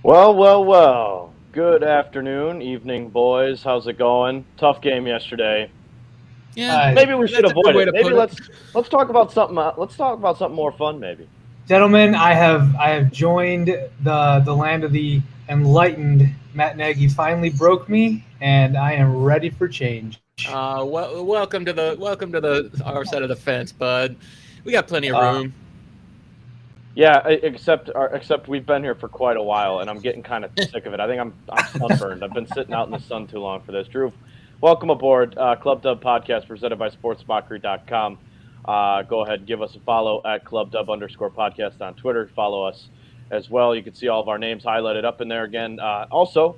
Well. Good afternoon, evening, boys. How's it going? Tough game yesterday. Yeah, Maybe we should that's a good avoid way it. to Maybe put it. let's talk about something. Let's talk about something more fun. Maybe. Gentlemen, I have joined the land of the enlightened. Matt Nagy finally broke me, and I am ready for change. Welcome to our side of the fence, bud. We got plenty of Uh, room. yeah, except we've been here for quite a while, and I'm getting kind of sick of it. I think I'm sunburned. I've been sitting out in the sun too long for this. Drew, welcome aboard. Club Dub Podcast presented by SportsMockery.com. Go ahead, give us a follow at ClubDub_podcast on Twitter. Follow us as well. You can see all of our names highlighted up in there again. Also,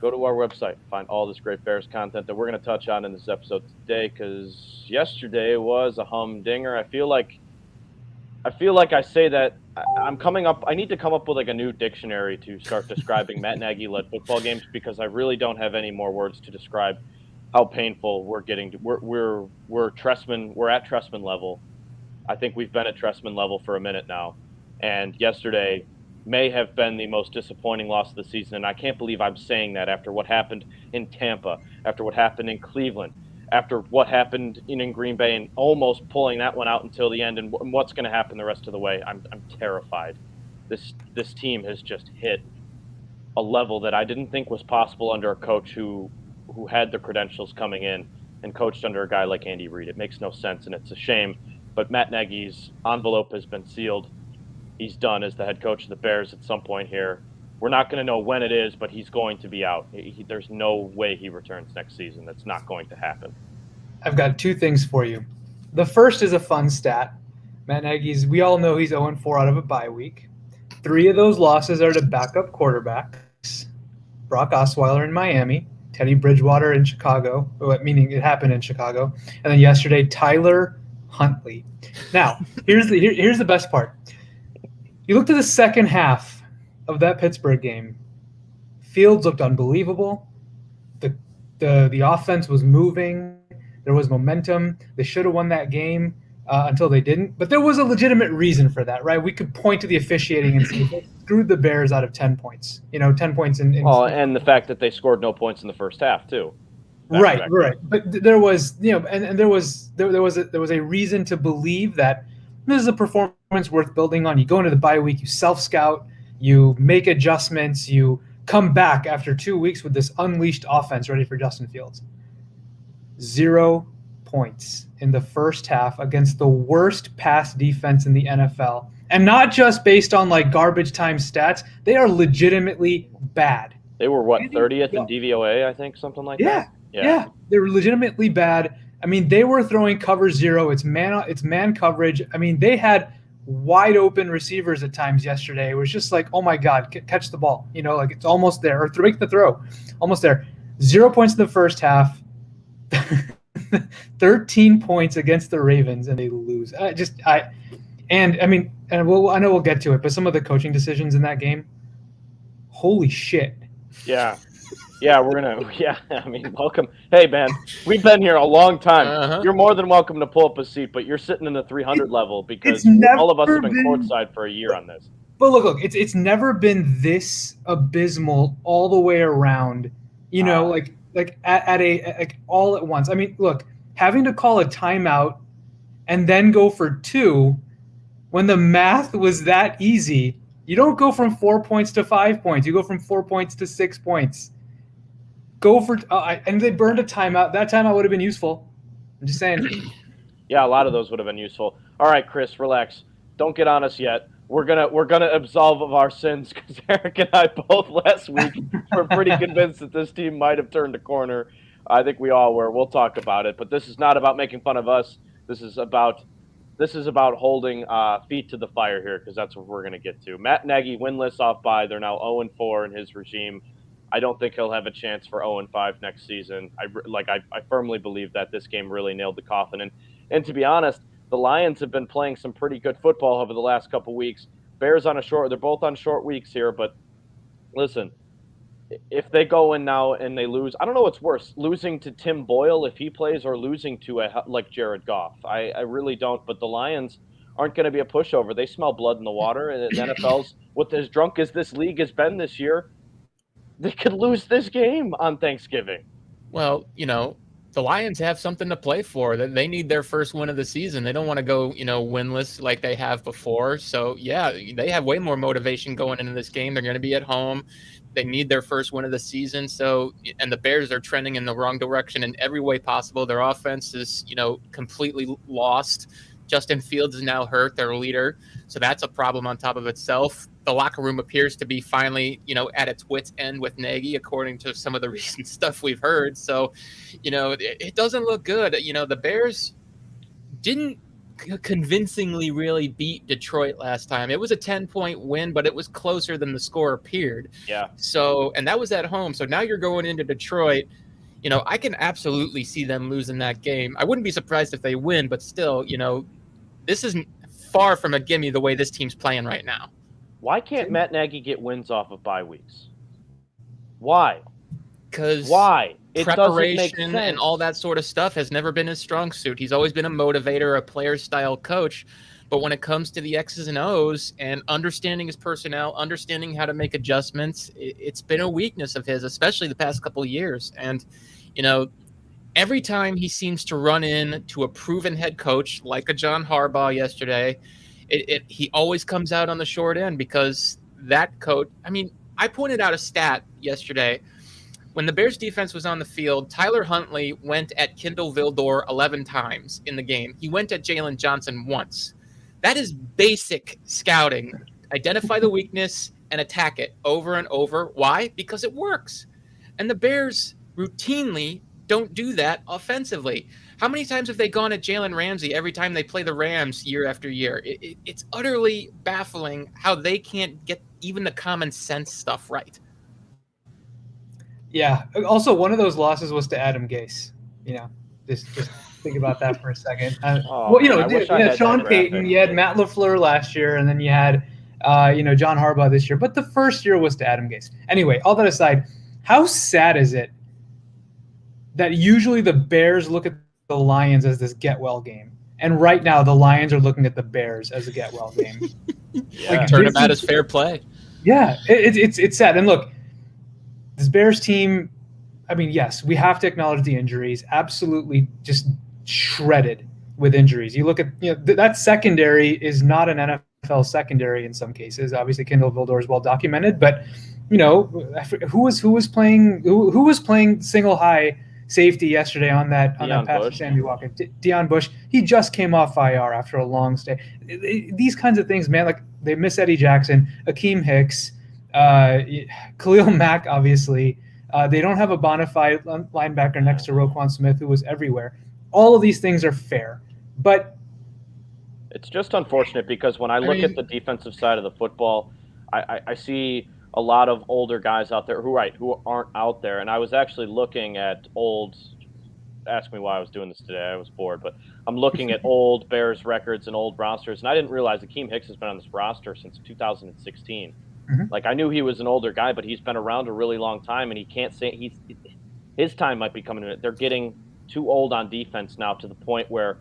go to our website, find all this great Bears content that we're going to touch on in this episode today, because yesterday was a humdinger. I feel like I say that I'm coming up. I need to come up with like a new dictionary to start describing Matt Nagy-led football games, because I really don't have any more words to describe how painful we're getting. We're Trestman. We're at Trestman level. I think we've been at Trestman level for a minute now, and yesterday may have been the most disappointing loss of the season. And I can't believe I'm saying that after what happened in Tampa, after what happened in Cleveland, after what happened in Green Bay, and almost pulling that one out until the end, and what's going to happen the rest of the way. I'm terrified. This team has just hit a level that I didn't think was possible under a coach who had the credentials coming in and coached under a guy like Andy Reid. It makes no sense, and it's a shame. But Matt Nagy's envelope has been sealed. He's done as the head coach of the Bears at some point here. We're not going to know when it is, but he's going to be out. There's no way he returns next season. That's not going to happen. I've got two things for you. The first is a fun stat. Matt Nagy's, we all know he's 0-4 out of a bye week. 3 of those losses are to backup quarterbacks. Brock Osweiler in Miami, Teddy Bridgewater in Chicago, meaning it happened in Chicago, and then yesterday, Tyler Huntley. Now, here's the best part. You look to the second half of that Pittsburgh game. Fields looked unbelievable. The offense was moving. There was momentum. They should have won that game until they didn't. But there was a legitimate reason for that, right? We could point to the officiating and say they screwed the Bears out of 10 points. 10 points in and the fact that they scored no points in the first half too. Right. But there was, and there was a reason to believe that this is a performance worth building on. You go into the bye week, you self-scout, you make adjustments, you come back after 2 weeks with this unleashed offense ready for Justin Fields. 0 points in the first half against the worst pass defense in the NFL. And not just based on like garbage time stats. They are legitimately bad. They were, 30th in DVOA, I think, something like that? Yeah. They were legitimately bad. I mean, they were throwing cover 0. It's man coverage. I mean, they had wide open receivers at times yesterday. It was just like, oh my God, catch the ball. Like it's almost there, or make the throw. Almost there. 0 points in the first half. 13 points against the Ravens, and they lose. I know we'll get to it, but some of the coaching decisions in that game, holy shit. Yeah, welcome. Hey, man, we've been here a long time. Uh-huh. You're more than welcome to pull up a seat, but you're sitting in the 300 level because all of us have been courtside for a year on this. But look, it's never been this abysmal all the way around. Like all at once. I mean, look, having to call a timeout and then go for 2 when the math was that easy. You don't go from 4 points to 5 points. You go from 4 points to 6 points. And they burned a timeout. That timeout would have been useful. I'm just saying. Yeah, a lot of those would have been useful. All right, Chris, relax. Don't get on us yet. We're gonna absolve of our sins, because Eric and I both last week were pretty convinced that this team might have turned a corner. I think we all were. We'll talk about it. But this is not about making fun of us. This is about holding feet to the fire here, because that's what we're going to get to. Matt Nagy, winless off bye. They're now 0-4 in his regime. I don't think he'll have a chance for 0-5 next season. I firmly believe that this game really nailed the coffin. And to be honest, the Lions have been playing some pretty good football over the last couple weeks. Bears they're both on short weeks here, but listen, if they go in now and they lose, I don't know what's worse, losing to Tim Boyle if he plays, or losing to like Jared Goff. I really don't, but the Lions aren't going to be a pushover. They smell blood in the water, and the NFL's with as drunk as this league has been this year, they could lose this game on Thanksgiving. Well, the Lions have something to play for. That they need their first win of the season. They don't want to go, winless like they have before. So yeah, they have way more motivation going into this game. They're going to be at home. They need their first win of the season. So, and the Bears are trending in the wrong direction in every way possible. Their offense is, completely lost. Justin Fields is now hurt, their leader. So that's a problem on top of itself. The locker room appears to be finally, at its wit's end with Nagy, according to some of the recent stuff we've heard. So, it doesn't look good. The Bears didn't convincingly really beat Detroit last time. It was a 10-point win, but it was closer than the score appeared. Yeah. So, and that was at home. So now you're going into Detroit. I can absolutely see them losing that game. I wouldn't be surprised if they win, but still, this isn't far from a gimme the way this team's playing right now. Why can't Matt Nagy get wins off of bye weeks? Why? Because Preparation and all that sort of stuff has never been his strong suit. He's always been a motivator, a player-style coach. But when it comes to the X's and O's and understanding his personnel, understanding how to make adjustments, it's been a weakness of his, especially the past couple of years. And, every time he seems to run in to a proven head coach like a John Harbaugh yesterday, he always comes out on the short end because that coach – I pointed out a stat yesterday. When the Bears defense was on the field, Tyler Huntley went at Kindle Vildor 11 times in the game. He went at Jalen Johnson once. That is basic scouting. Identify the weakness and attack it over and over. Why? Because it works. And the Bears routinely don't do that offensively. How many times have they gone at Jalen Ramsey every time they play the Rams year after year? It's utterly baffling how they can't get even the common sense stuff right. Yeah. Also, one of those losses was to Adam Gase. Just think about that for a second. Sean Payton. You had Matt LaFleur last year, and then you had, John Harbaugh this year. But the first year was to Adam Gase. Anyway, all that aside, how sad is it that usually the Bears look at the Lions as this get-well game, and right now the Lions are looking at the Bears as a get-well game? Turnabout is fair play. Yeah, it's sad. And look, this Bears team, yes, we have to acknowledge the injuries. Absolutely just shredded with injuries. You look at, that secondary is not an NFL secondary in some cases. Obviously, Kindle Vildor is well documented, but who was playing single high safety yesterday on that pass to Sammy Walker? Deion Bush. He just came off IR after a long stay. These kinds of things, man. Like, they miss Eddie Jackson, Akeem Hicks, Khalil Mack, obviously. They don't have a bona fide linebacker next to Roquan Smith, who was everywhere. All of these things are fair, but it's just unfortunate because when I look at the defensive side of the football, I see a lot of older guys out there who aren't out there. And I was actually looking at ask me why I was doing this today. I was bored, but I'm looking at old Bears records and old rosters, and I didn't realize Akeem Hicks has been on this roster since 2016. Mm-hmm. Like, I knew he was an older guy, but he's been around a really long time, and he can't say his time might be coming to it. They're getting too old on defense now to the point where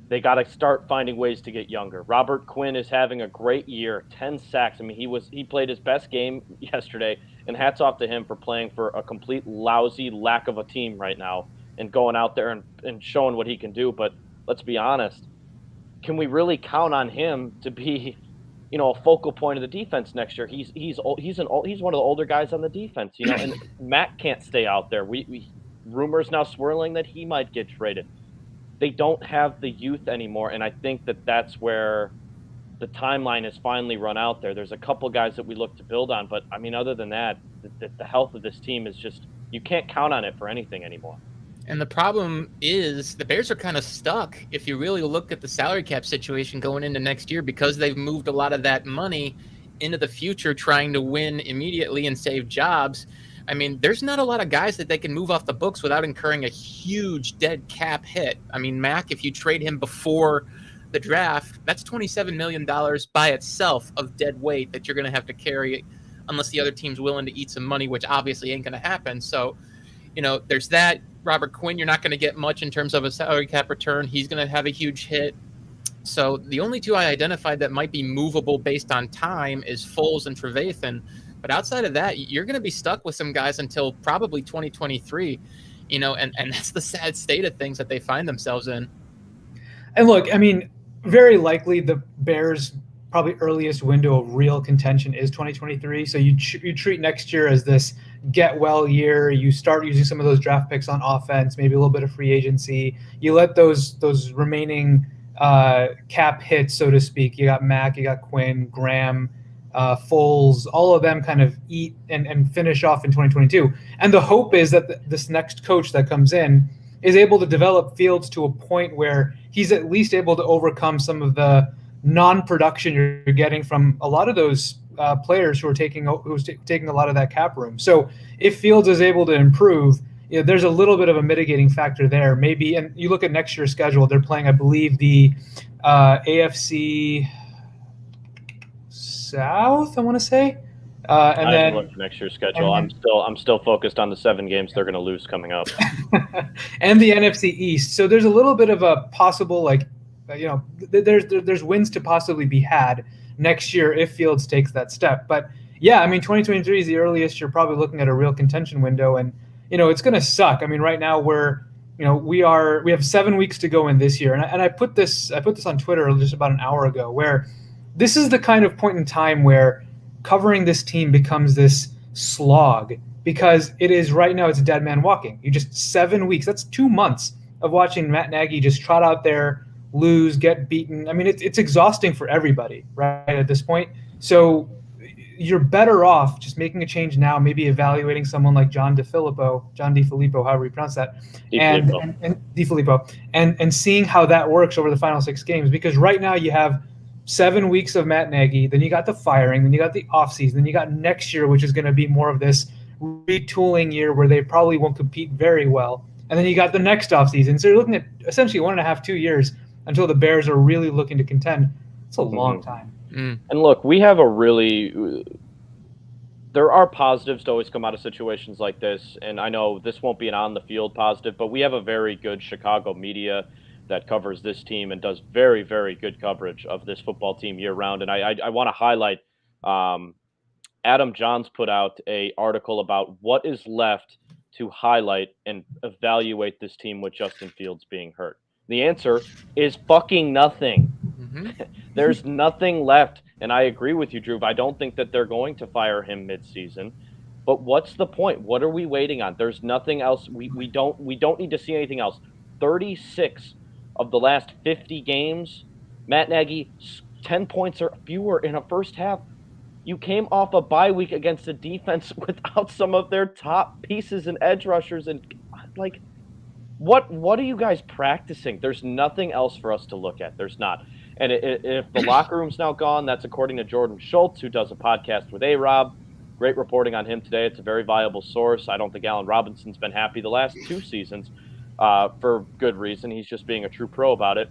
they got to start finding ways to get younger. Robert Quinn is having a great year, 10 sacks. He played his best game yesterday, and hats off to him for playing for a complete lousy lack of a team right now and going out there and showing what he can do. But let's be honest, can we really count on him to be, a focal point of the defense next year? He's one of the older guys on the defense, and Mack can't stay out there. We rumors now swirling that he might get traded. They don't have the youth anymore, and I think that's where the timeline has finally run out there. There's a couple guys that we look to build on, but other than that, the health of this team is just, you can't count on it for anything anymore. And the problem is the Bears are kind of stuck if you really look at the salary cap situation going into next year, because they've moved a lot of that money into the future trying to win immediately and save jobs. There's not a lot of guys that they can move off the books without incurring a huge dead cap hit. Mack, if you trade him before the draft, that's $27 million by itself of dead weight that you're going to have to carry unless the other team's willing to eat some money, which obviously ain't going to happen. So, there's that. Robert Quinn, you're not going to get much in terms of a salary cap return. He's going to have a huge hit. So the only two I identified that might be movable based on time is Foles and Trevathan. But outside of that, you're going to be stuck with some guys until probably 2023, and that's the sad state of things that they find themselves in. And look, I mean, very likely the Bears' probably earliest window of real contention is 2023. So you treat next year as this get well year. You start using some of those draft picks on offense, maybe a little bit of free agency. You let those remaining cap hits, so to speak. You got Mack, you got Quinn, Graham, Foles, all of them kind of eat and finish off in 2022. And the hope is that this next coach that comes in is able to develop Fields to a point where he's at least able to overcome some of the non-production you're getting from a lot of those players who's taking a lot of that cap room. So if Fields is able to improve, there's a little bit of a mitigating factor there. Maybe, and you look at next year's schedule, they're playing, I believe, the AFC South, I want to say. And then look for next year's schedule. I'm still focused on the 7 games they're going to lose coming up, and the NFC East. So there's a little bit of a possible, there's wins to possibly be had next year if Fields takes that step. But yeah, I mean, 2023 is the earliest you're probably looking at a real contention window, and it's going to suck. I mean, right now we have 7 weeks to go in this year, and I put this on Twitter just about an hour ago, where this is the kind of point in time where covering this team becomes this slog, because it is right now, it's a dead man walking. You just 7 weeks, that's 2 months of watching Matt Nagy just trot out there, lose, get beaten. I mean, it's exhausting for everybody right at this point. So you're better off just making a change now, maybe evaluating someone like John DeFilippo, however you pronounce that, and DeFilippo, and seeing how that works over the final 6 games. Because right now you have 7 weeks of Matt Nagy, then you got the firing, then you got the offseason, then you got next year, which is going to be more of this retooling year where they probably won't compete very well. And then you got the next offseason. So you're looking at essentially 1.5, 2 years until the Bears are really looking to contend. It's a long time. And look, we have there are positives to always come out of situations like this. And I know this won't be an on-the-field positive, but we have a very good Chicago media that covers this team and does very, very good coverage of this football team year-round. And I want to highlight Adam Johns put out an article about what is left to highlight and evaluate this team with Justin Fields being hurt. The answer is fucking nothing. There's nothing left. And I agree with you, Drew. I don't think that they're going to fire him mid-season. But what's the point? What are we waiting on? There's nothing else. We don't need to see anything else. 36 of the last 50 games, Matt Nagy, 10 points or fewer in a first half. You came off a bye week against a defense without some of their top pieces and edge rushers. And what are you guys practicing? There's nothing else for us to look at. There's not. And if the locker room's now gone, that's according to Jordan Schultz, who does a podcast with A-Rob. Great reporting on him today. It's a very viable source. I don't think Allen Robinson's been happy the last 2 seasons for good reason. He's just being a true pro about it.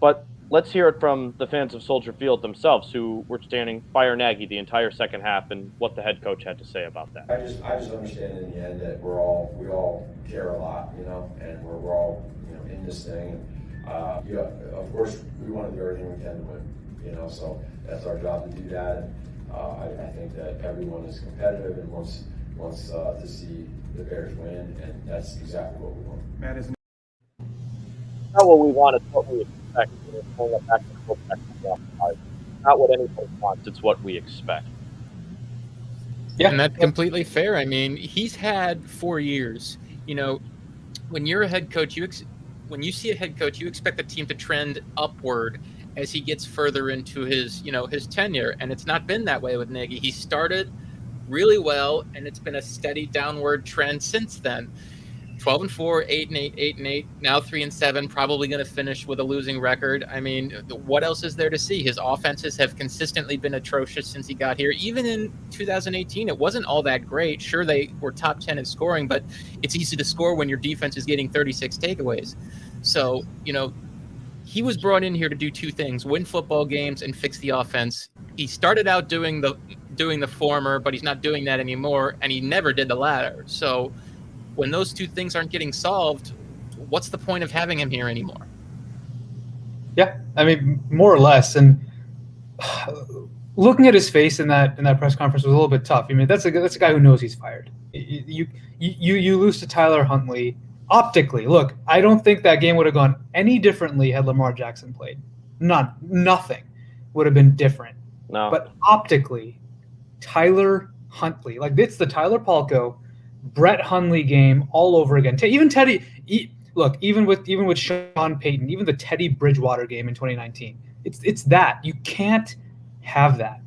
But let's hear it from the fans of Soldier Field themselves, who were standing fire Nagy the entire second half, and what the head coach had to say about that. I just understand in the end that we all care a lot, and we're all in this thing. And, of course, we want to do everything we can to win, so that's our job to do that. And I think that everyone is competitive and wants to see the Bears win, and that's exactly what we want. Matt, is not what we want, it's what we expect. It's pulling it back to not what anybody wants, it's what we expect. Yeah, and that's completely fair. I mean, he's had 4 years. When you're a head coach, when you see a head coach, you expect the team to trend upward as he gets further into his tenure. And it's not been that way with Nagy. He started really well, and it's been a steady downward trend since then. 12-4, 8-8, 8-8, now 3-7, probably going to finish with a losing record. I mean, what else is there to see? His offenses have consistently been atrocious since he got here. Even in 2018, it wasn't all that great. Sure, they were top 10 in scoring, but it's easy to score when your defense is getting 36 takeaways. So, he was brought in here to do 2 things: win football games and fix the offense. He started out doing the former, but he's not doing that anymore, and he never did the latter. So when those 2 things aren't getting solved, what's the point of having him here anymore? Yeah, I mean, more or less. And looking at his face in that press conference was a little bit tough. I mean, that's a guy who knows he's fired. You lose to Tyler Huntley optically. Look, I don't think that game would have gone any differently had Lamar Jackson played. Nothing would have been different. No. But optically, Tyler Huntley, like it's the Tyler Palko, Brett Hundley game all over again. Even Teddy, look, even with Sean Payton, even the Teddy Bridgewater game in 2019, it's that you can't have that.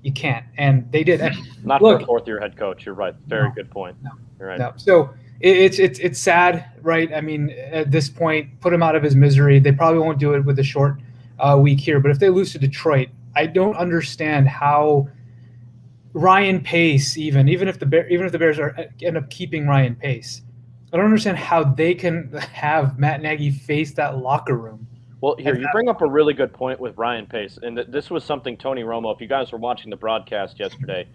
You can't, and they did. And Not look, for a fourth-year head coach. You're right. Very good point. No, You're right. No. So it's sad, right? I mean, at this point, put him out of his misery. They probably won't do it with a short week here, but if they lose to Detroit, I don't understand how Ryan Pace, even if the Bears end up keeping Ryan Pace, I don't understand how they can have Matt Nagy face that locker room. Well, here, you bring up a really good point with Ryan Pace, and this was something Tony Romo, if you guys were watching the broadcast yesterday,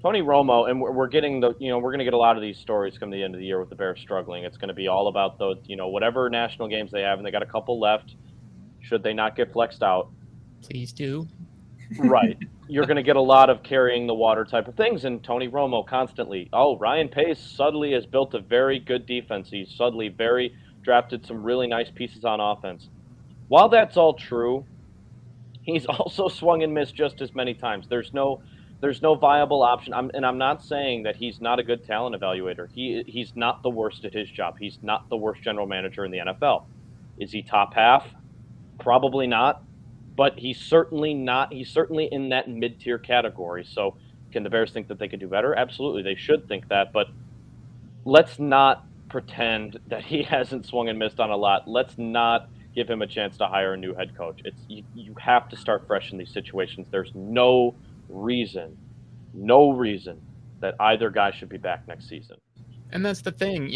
Tony Romo, and we're getting we're going to get a lot of these stories come the end of the year with the Bears struggling. It's going to be all about the, whatever national games they have, and they got a couple left, should they not get flexed out. Please do. Right. You're going to get a lot of carrying the water type of things, and Tony Romo constantly, Ryan Pace suddenly has built a very good defense. He's suddenly drafted some really nice pieces on offense. While that's all true, he's also swung and missed just as many times. There's no viable option. I'm not saying that he's not a good talent evaluator. He's not the worst at his job. He's not the worst general manager in the NFL. Is he top half? Probably not. But he's certainly not. He's certainly in that mid-tier category. So can the Bears think that they could do better? Absolutely, they should think that. But let's not pretend that he hasn't swung and missed on a lot. Let's not give him a chance to hire a new head coach. You have to start fresh in these situations. There's no reason that either guy should be back next season. And that's the thing,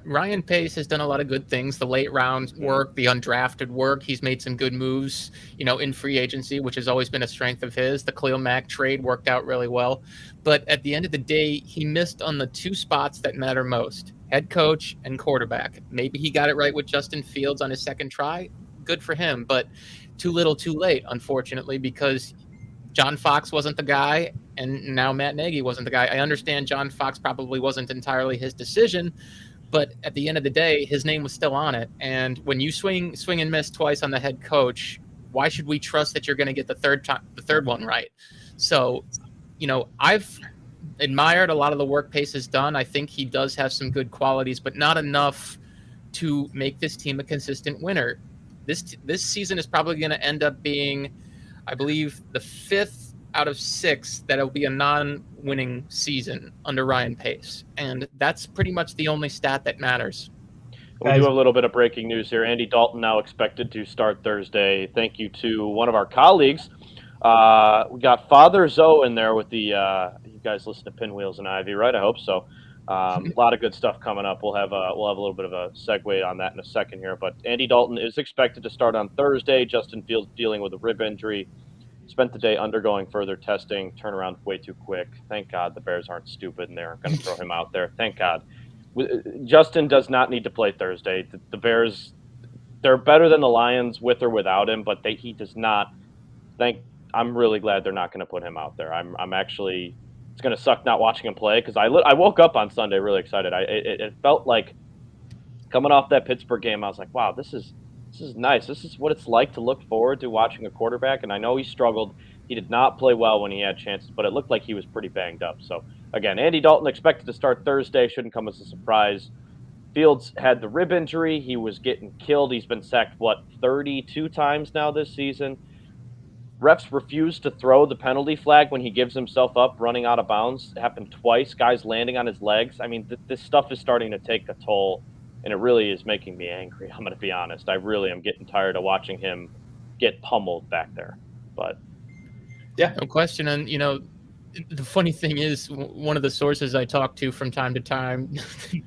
Ryan Pace has done a lot of good things, the late round work, the undrafted work. He's made some good moves, in free agency, which has always been a strength of his. The Khalil Mack trade worked out really well. But at the end of the day, he missed on the two spots that matter most, head coach and quarterback. Maybe he got it right with Justin Fields on his second try. Good for him, but too little too late, unfortunately, because John Fox wasn't the guy, and now Matt Nagy wasn't the guy. I understand John Fox probably wasn't entirely his decision, but at the end of the day, his name was still on it. And when you swing and miss twice on the head coach, why should we trust that you're going to get the third one right? So, I've admired a lot of the work Pace has done. I think he does have some good qualities, but not enough to make this team a consistent winner. This season is probably going to end up being, I believe, the 5th out of 6 that'll be a non-winning season under Ryan Pace. And that's pretty much the only stat that matters. We do have a little bit of breaking news here. Andy Dalton now expected to start Thursday. Thank you to one of our colleagues. We got Father Zoe in there with the you guys listen to Pinwheels and Ivy, right? I hope so. A lot of good stuff coming up. We'll have a little bit of a segue on that in a second here. But Andy Dalton is expected to start on Thursday. Justin Fields dealing with a rib injury. Spent the day undergoing further testing. Turnaround way too quick. Thank God the Bears aren't stupid and they aren't going to throw him out there. Thank God. Justin does not need to play Thursday. The Bears, they're better than the Lions with or without him, but he does not. I'm really glad they're not going to put him out there. I'm actually. It's going to suck not watching him play because I woke up on Sunday really excited. It felt like coming off that Pittsburgh game, I was like, wow, this is nice. This is what it's like to look forward to watching a quarterback. And I know he struggled. He did not play well when he had chances, but it looked like he was pretty banged up. So, again, Andy Dalton expected to start Thursday. Shouldn't come as a surprise. Fields had the rib injury. He was getting killed. He's been sacked, 32 times now this season. Refs refuse to throw the penalty flag when he gives himself up running out of bounds. It happened twice. Guys landing on his legs. I mean, this stuff is starting to take a toll, and it really is making me angry. I'm going to be honest. I really am getting tired of watching him get pummeled back there. But yeah, no question. And the funny thing is, one of the sources I talked to from time to time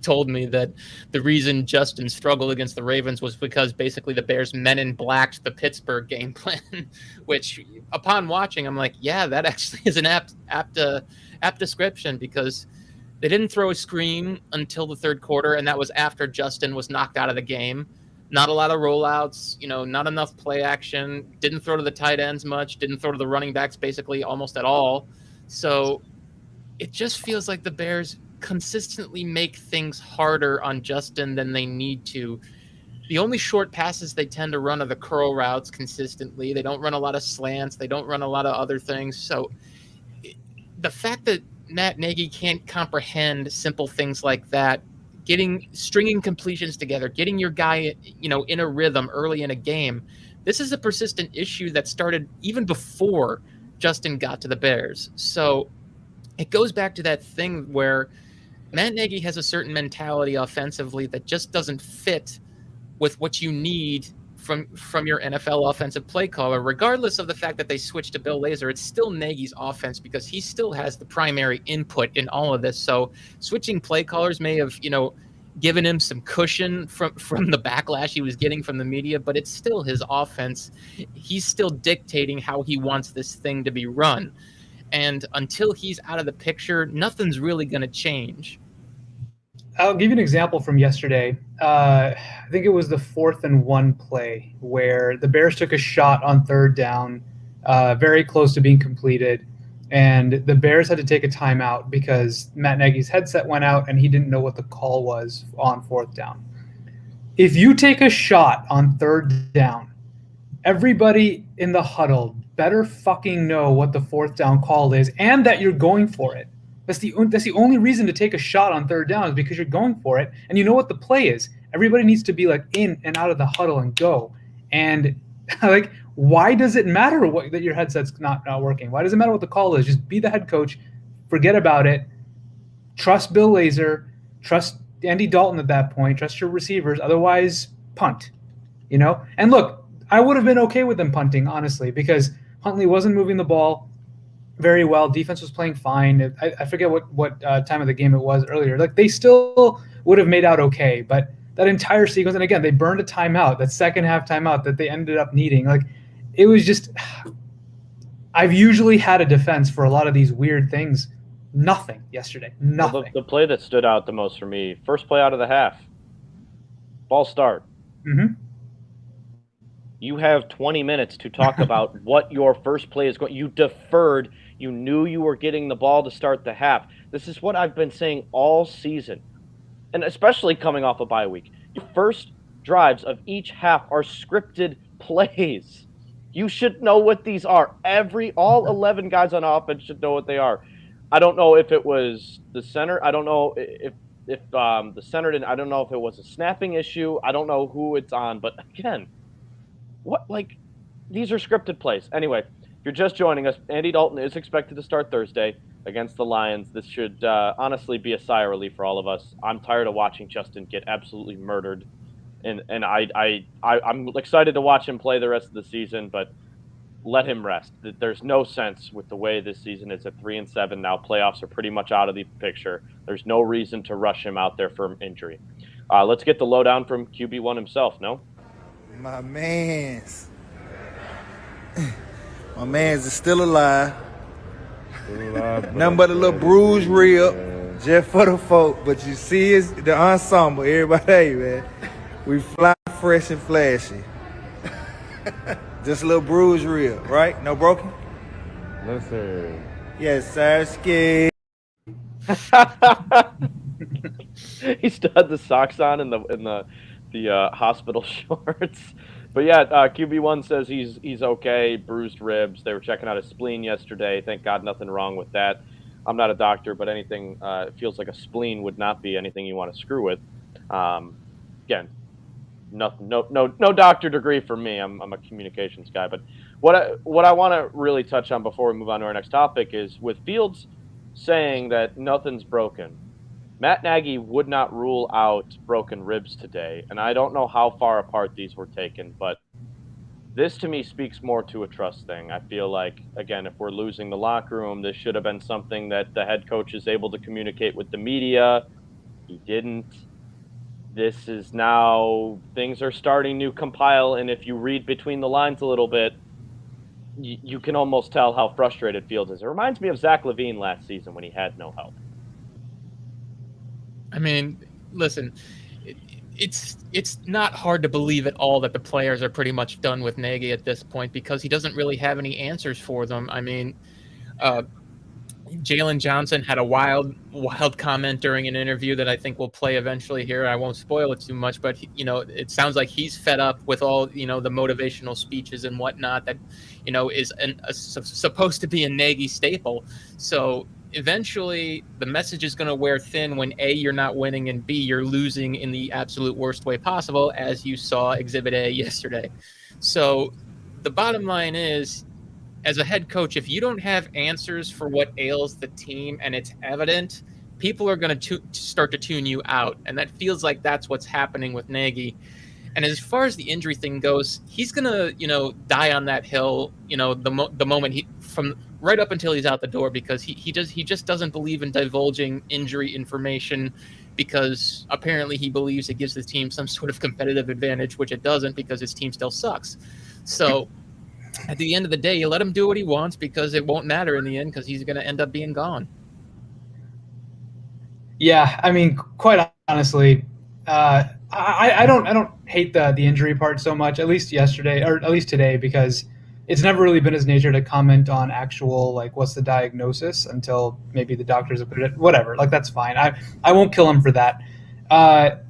told me that the reason Justin struggled against the Ravens was because basically the Bears men in blacked the Pittsburgh game plan, which upon watching, I'm like, yeah, that actually is an apt description because they didn't throw a screen until the third quarter, and that was after Justin was knocked out of the game. Not a lot of rollouts, not enough play action, didn't throw to the tight ends much, didn't throw to the running backs basically almost at all. So it just feels like the Bears consistently make things harder on Justin than they need to. The only short passes they tend to run are the curl routes consistently. They don't run a lot of slants. They don't run a lot of other things. So the fact that Matt Nagy can't comprehend simple things like that, stringing completions together, getting your guy, in a rhythm early in a game, this is a persistent issue that started even before Justin got to the Bears. So it goes back to that thing where Matt Nagy has a certain mentality offensively that just doesn't fit with what you need from your NFL offensive play caller. Regardless of the fact that they switched to Bill Lazor, it's still Nagy's offense because he still has the primary input in all of this. So switching play callers may have, given him some cushion from the backlash he was getting from the media, but it's still his offense. He's still dictating how he wants this thing to be run. And until he's out of the picture, nothing's really going to change. I'll give you an example from yesterday. I think it was the 4th and 1 play where the Bears took a shot on 3rd down, very close to being completed, and the Bears had to take a timeout because Matt Nagy's headset went out and he didn't know what the call was on 4th down. If you take a shot on 3rd down, everybody in the huddle better fucking know what the 4th down call is and that you're going for it. That's the only reason to take a shot on 3rd down is because you're going for it and you know what the play is. Everybody needs to be like in and out of the huddle and go. And like, why does it matter that your headset's not working? Why does it matter what the call is? Just be the head coach. Forget about it. Trust Bill Lazor. Trust Andy Dalton at that point. Trust your receivers. Otherwise, punt. And look, I would have been okay with them punting, honestly, because Huntley wasn't moving the ball very well. Defense was playing fine. I forget what time of the game it was earlier. Like, they still would have made out okay, but that entire sequence, and again, they burned a timeout, that second half timeout that they ended up needing. Like, it was just, I've usually had a defense for a lot of these weird things. Nothing yesterday. Nothing. Well, the play that stood out the most for me, first play out of the half, ball start. Mm-hmm. You have 20 minutes to talk about what your first play is going. You deferred. You knew you were getting the ball to start the half. This is what I've been saying all season, and especially coming off a bye week. Your first drives of each half are scripted plays. You should know what these are. All 11 guys on offense should know what they are. I don't know if it was the center. I don't know if the center didn't. I don't know if it was a snapping issue. I don't know who it's on. But again, these are scripted plays. Anyway, if you're just joining us, Andy Dalton is expected to start Thursday against the Lions. This should honestly be a sigh of relief for all of us. I'm tired of watching Justin get absolutely murdered, and I'm excited to watch him play the rest of the season, but let him rest. There's no sense with the way this season is at 3-7 now. Playoffs are pretty much out of the picture. There's no reason to rush him out there for injury. Let's get the lowdown from QB1 himself, no? My man's is still alive. Nothing but a little bruised rib, just for the folk. But you see, it's the ensemble. Everybody, hey, man, we fly fresh and flashy. Just a little bruised rib, right? No broken? Listen. Yes, sir. Ski. He still had the socks on in the hospital shorts. But yeah, QB1 says he's okay, bruised ribs. They were checking out his spleen yesterday. Thank God nothing wrong with that. I'm not a doctor, but anything it feels like a spleen would not be anything you want to screw with. Again, no doctor degree for me. I'm a communications guy. But what I want to really touch on before we move on to our next topic is with Fields saying that nothing's broken. Matt Nagy would not rule out broken ribs today, and I don't know how far apart these were taken, but this to me speaks more to a trust thing. I feel like, again, if we're losing the locker room, this should have been something that the head coach is able to communicate with the media. He didn't. This is now, things are starting to compile, and if you read between the lines a little bit, you can almost tell how frustrated Fields is. It reminds me of Zach LaVine last season when he had no help. I mean, listen, it's not hard to believe at all that the players are pretty much done with Nagy at this point because he doesn't really have any answers for them. I mean, Jalen Johnson had a wild comment during an interview that I think we'll play eventually here. I won't spoil it too much, but it sounds like he's fed up with all the motivational speeches and whatnot that is supposed to be a Nagy staple. So eventually the message is going to wear thin when A, you're not winning, and B, you're losing in the absolute worst way possible, as you saw Exhibit A yesterday. So the bottom line is, as a head coach, if you don't have answers for what ails the team and it's evident, people are going to start to tune you out. And that feels like that's what's happening with Nagy. And as far as the injury thing goes, he's going to, die on that hill, the moment from right up until he's out the door, because he just doesn't believe in divulging injury information, because apparently he believes it gives the team some sort of competitive advantage, which it doesn't, because his team still sucks. So at the end of the day, you let him do what he wants, because it won't matter in the end, because he's going to end up being gone. Yeah, I mean, quite honestly, I don't hate the injury part so much, at least yesterday, or at least today, because it's never really been his nature to comment on actual, like, what's the diagnosis until maybe the doctors have put it, whatever. Like, that's fine. I won't kill him for that. I'm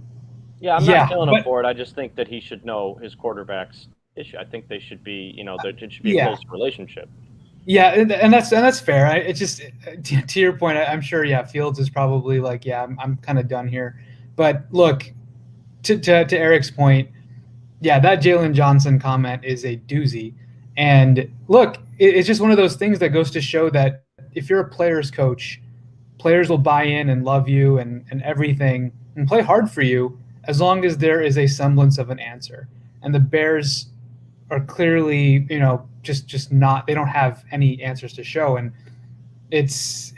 not killing him for it. I just think that he should know his quarterback's issue. I think they should be, there should be a close relationship. Yeah, and that's fair. It's just, to your point, I'm sure, Fields is probably like, I'm kind of done here. But look, to Eric's point, that Jalen Johnson comment is a doozy. And look, it's just one of those things that goes to show that if you're a player's coach, players will buy in and love you and everything and play hard for you as long as there is a semblance of an answer. And the Bears are clearly, just not, they don't have any answers to show. And it's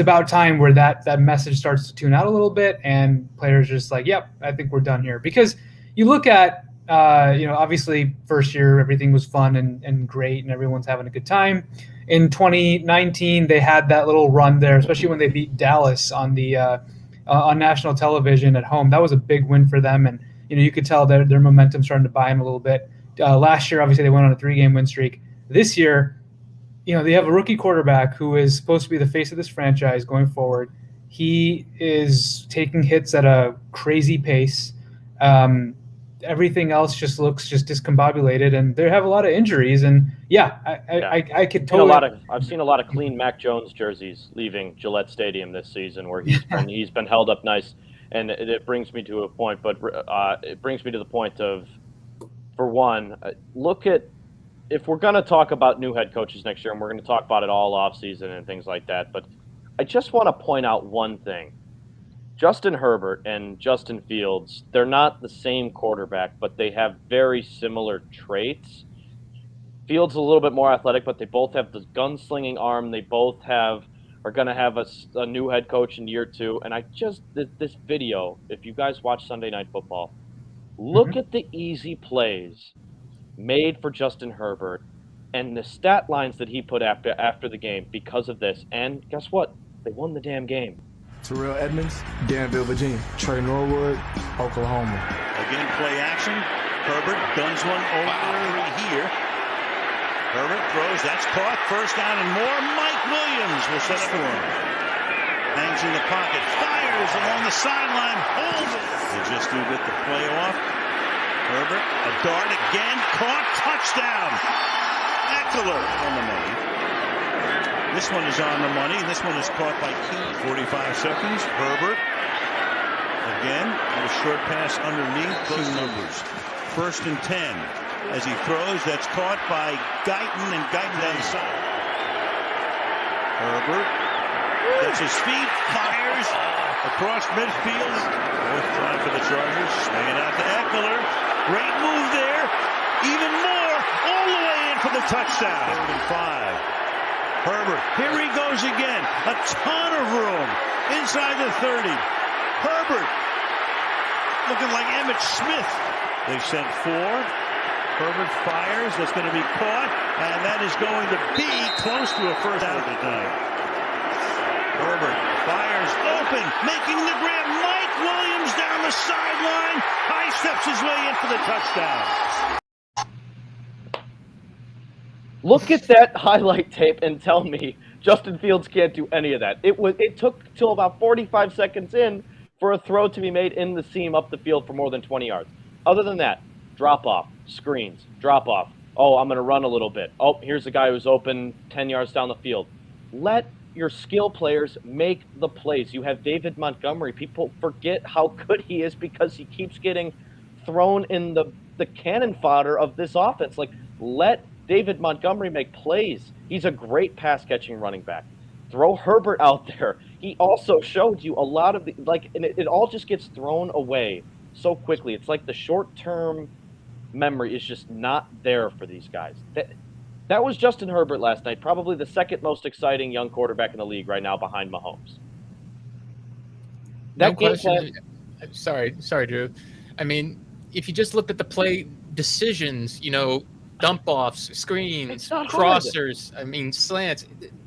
about time where that message starts to tune out a little bit, and players are just like, yep, I think we're done here. Because you look at, obviously first year, everything was fun and great and everyone's having a good time. In 2019, they had that little run there, especially when they beat Dallas on the on national television at home. That was a big win for them. And, you could tell their momentum starting to buy in a little bit. Last year, obviously, they went on a 3-game win streak. This year, they have a rookie quarterback who is supposed to be the face of this franchise going forward. He is taking hits at a crazy pace. Everything else just looks discombobulated, and they have a lot of injuries. And I could totally. I've seen a lot of clean Mac Jones jerseys leaving Gillette Stadium this season, where he's been held up nice. And it brings me to a point, but it brings me to the point of, for one, look at, if we're going to talk about new head coaches next year, and we're going to talk about it all offseason and things like that, but I just want to point out one thing. Justin Herbert and Justin Fields, they're not the same quarterback, but they have very similar traits. Fields a little bit more athletic, but they both have the gunslinging arm. They both are going to have a new head coach in year 2. And this video, if you guys watch Sunday Night Football, look at the easy plays made for Justin Herbert and the stat lines that he put after the game because of this. And guess what? They won the damn game. Terrell Edmonds, Danville, Virginia. Trey Norwood, Oklahoma. Again, play action. Herbert guns one over here. Herbert throws. That's caught. First down and more. Mike Williams will set up for him. Hangs in the pocket. Fires along the sideline. Holds it. They just do get the play off. Herbert, a dart again. Caught. Touchdown. Eckler on the money. This one is on the money. This one is caught by Key. 45 seconds. Herbert. Again, a short pass underneath. Close numbers. 1st and 10. As he throws, that's caught by Guyton, and Guyton down the side. Herbert gets his feet, fires across midfield. 4th try for the Chargers. Swing it out to Eckler. Great move there. Even more. All the way in for the touchdown. 3rd and 5. Herbert. Here he goes again. A ton of room inside the 30. Herbert. Looking like Emmitt Smith. They sent 4. Herbert fires. That's going to be caught. And that is going to be close to a first down tonight. Herbert fires open. Making the grab. Mike Williams down down the sideline. High steps his way in for the touchdown. Look at that highlight tape and tell me Justin Fields can't do any of that. It took till about 45 seconds in for a throw to be made in the seam up the field for more than 20 yards. Other than that, drop off, screens, drop off. Oh, I'm going to run a little bit. Oh, here's a guy who's open 10 yards down the field. Let your skill players make the plays. You have David Montgomery. People forget how good he is because he keeps getting thrown in the cannon fodder of this offense. Like, let David Montgomery make plays. He's a great pass-catching running back. Throw Herbert out there. He also showed you a lot of and it all just gets thrown away so quickly. It's like the short-term memory is just not there for these guys. That was Justin Herbert last night, probably the second most exciting young quarterback in the league right now behind Mahomes. No question. Sorry, Drew. I mean, if you just look at the play decisions, dump-offs, screens, crossers, slants.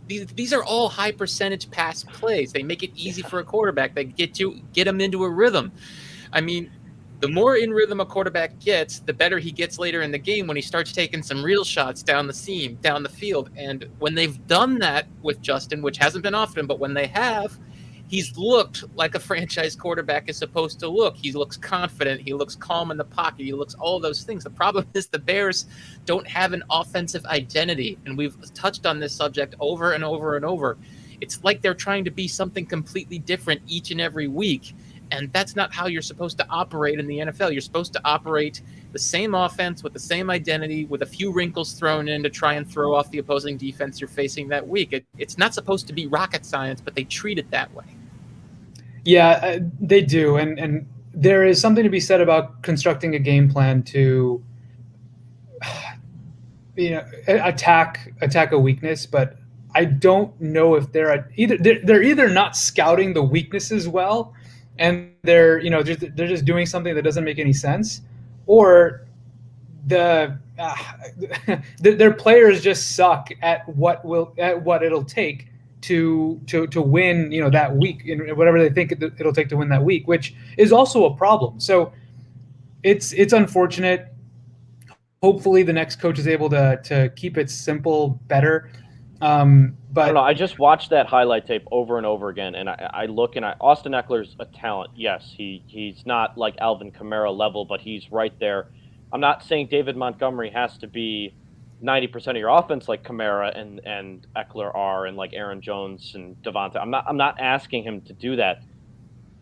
These are all high percentage pass plays. They make it easy for a quarterback. They get them into a rhythm. I mean, the more in rhythm a quarterback gets, the better he gets later in the game when he starts taking some real shots down the seam, down the field. And when they've done that with Justin, which hasn't been often, but when they have, he's looked like a franchise quarterback is supposed to look. He looks confident. He looks calm in the pocket. He looks all those things. The problem is the Bears don't have an offensive identity, and we've touched on this subject over and over and over. It's like they're trying to be something completely different each and every week, and that's not how you're supposed to operate in the NFL. You're supposed to operate the same offense with the same identity with a few wrinkles thrown in to try and throw off the opposing defense you're facing that week. It's not supposed to be rocket science, but they treat it that way. Yeah, they do, and there is something to be said about constructing a game plan to, attack a weakness. But I don't know if they're either not scouting the weaknesses well, and they're just doing something that doesn't make any sense, or their players just suck at what it'll take to win, that week, whatever they think it'll take to win that week, which is also a problem. So it's unfortunate. Hopefully the next coach is able to keep it simple better. But I don't know. I just watched that highlight tape over and over again, and I look and Austin Eckler's a talent. Yes, he's not like Alvin Kamara level, but he's right there. I'm not saying David Montgomery has to be 90% of your offense like Kamara and Eckler are, and like Aaron Jones and Devontae. I'm not asking him to do that,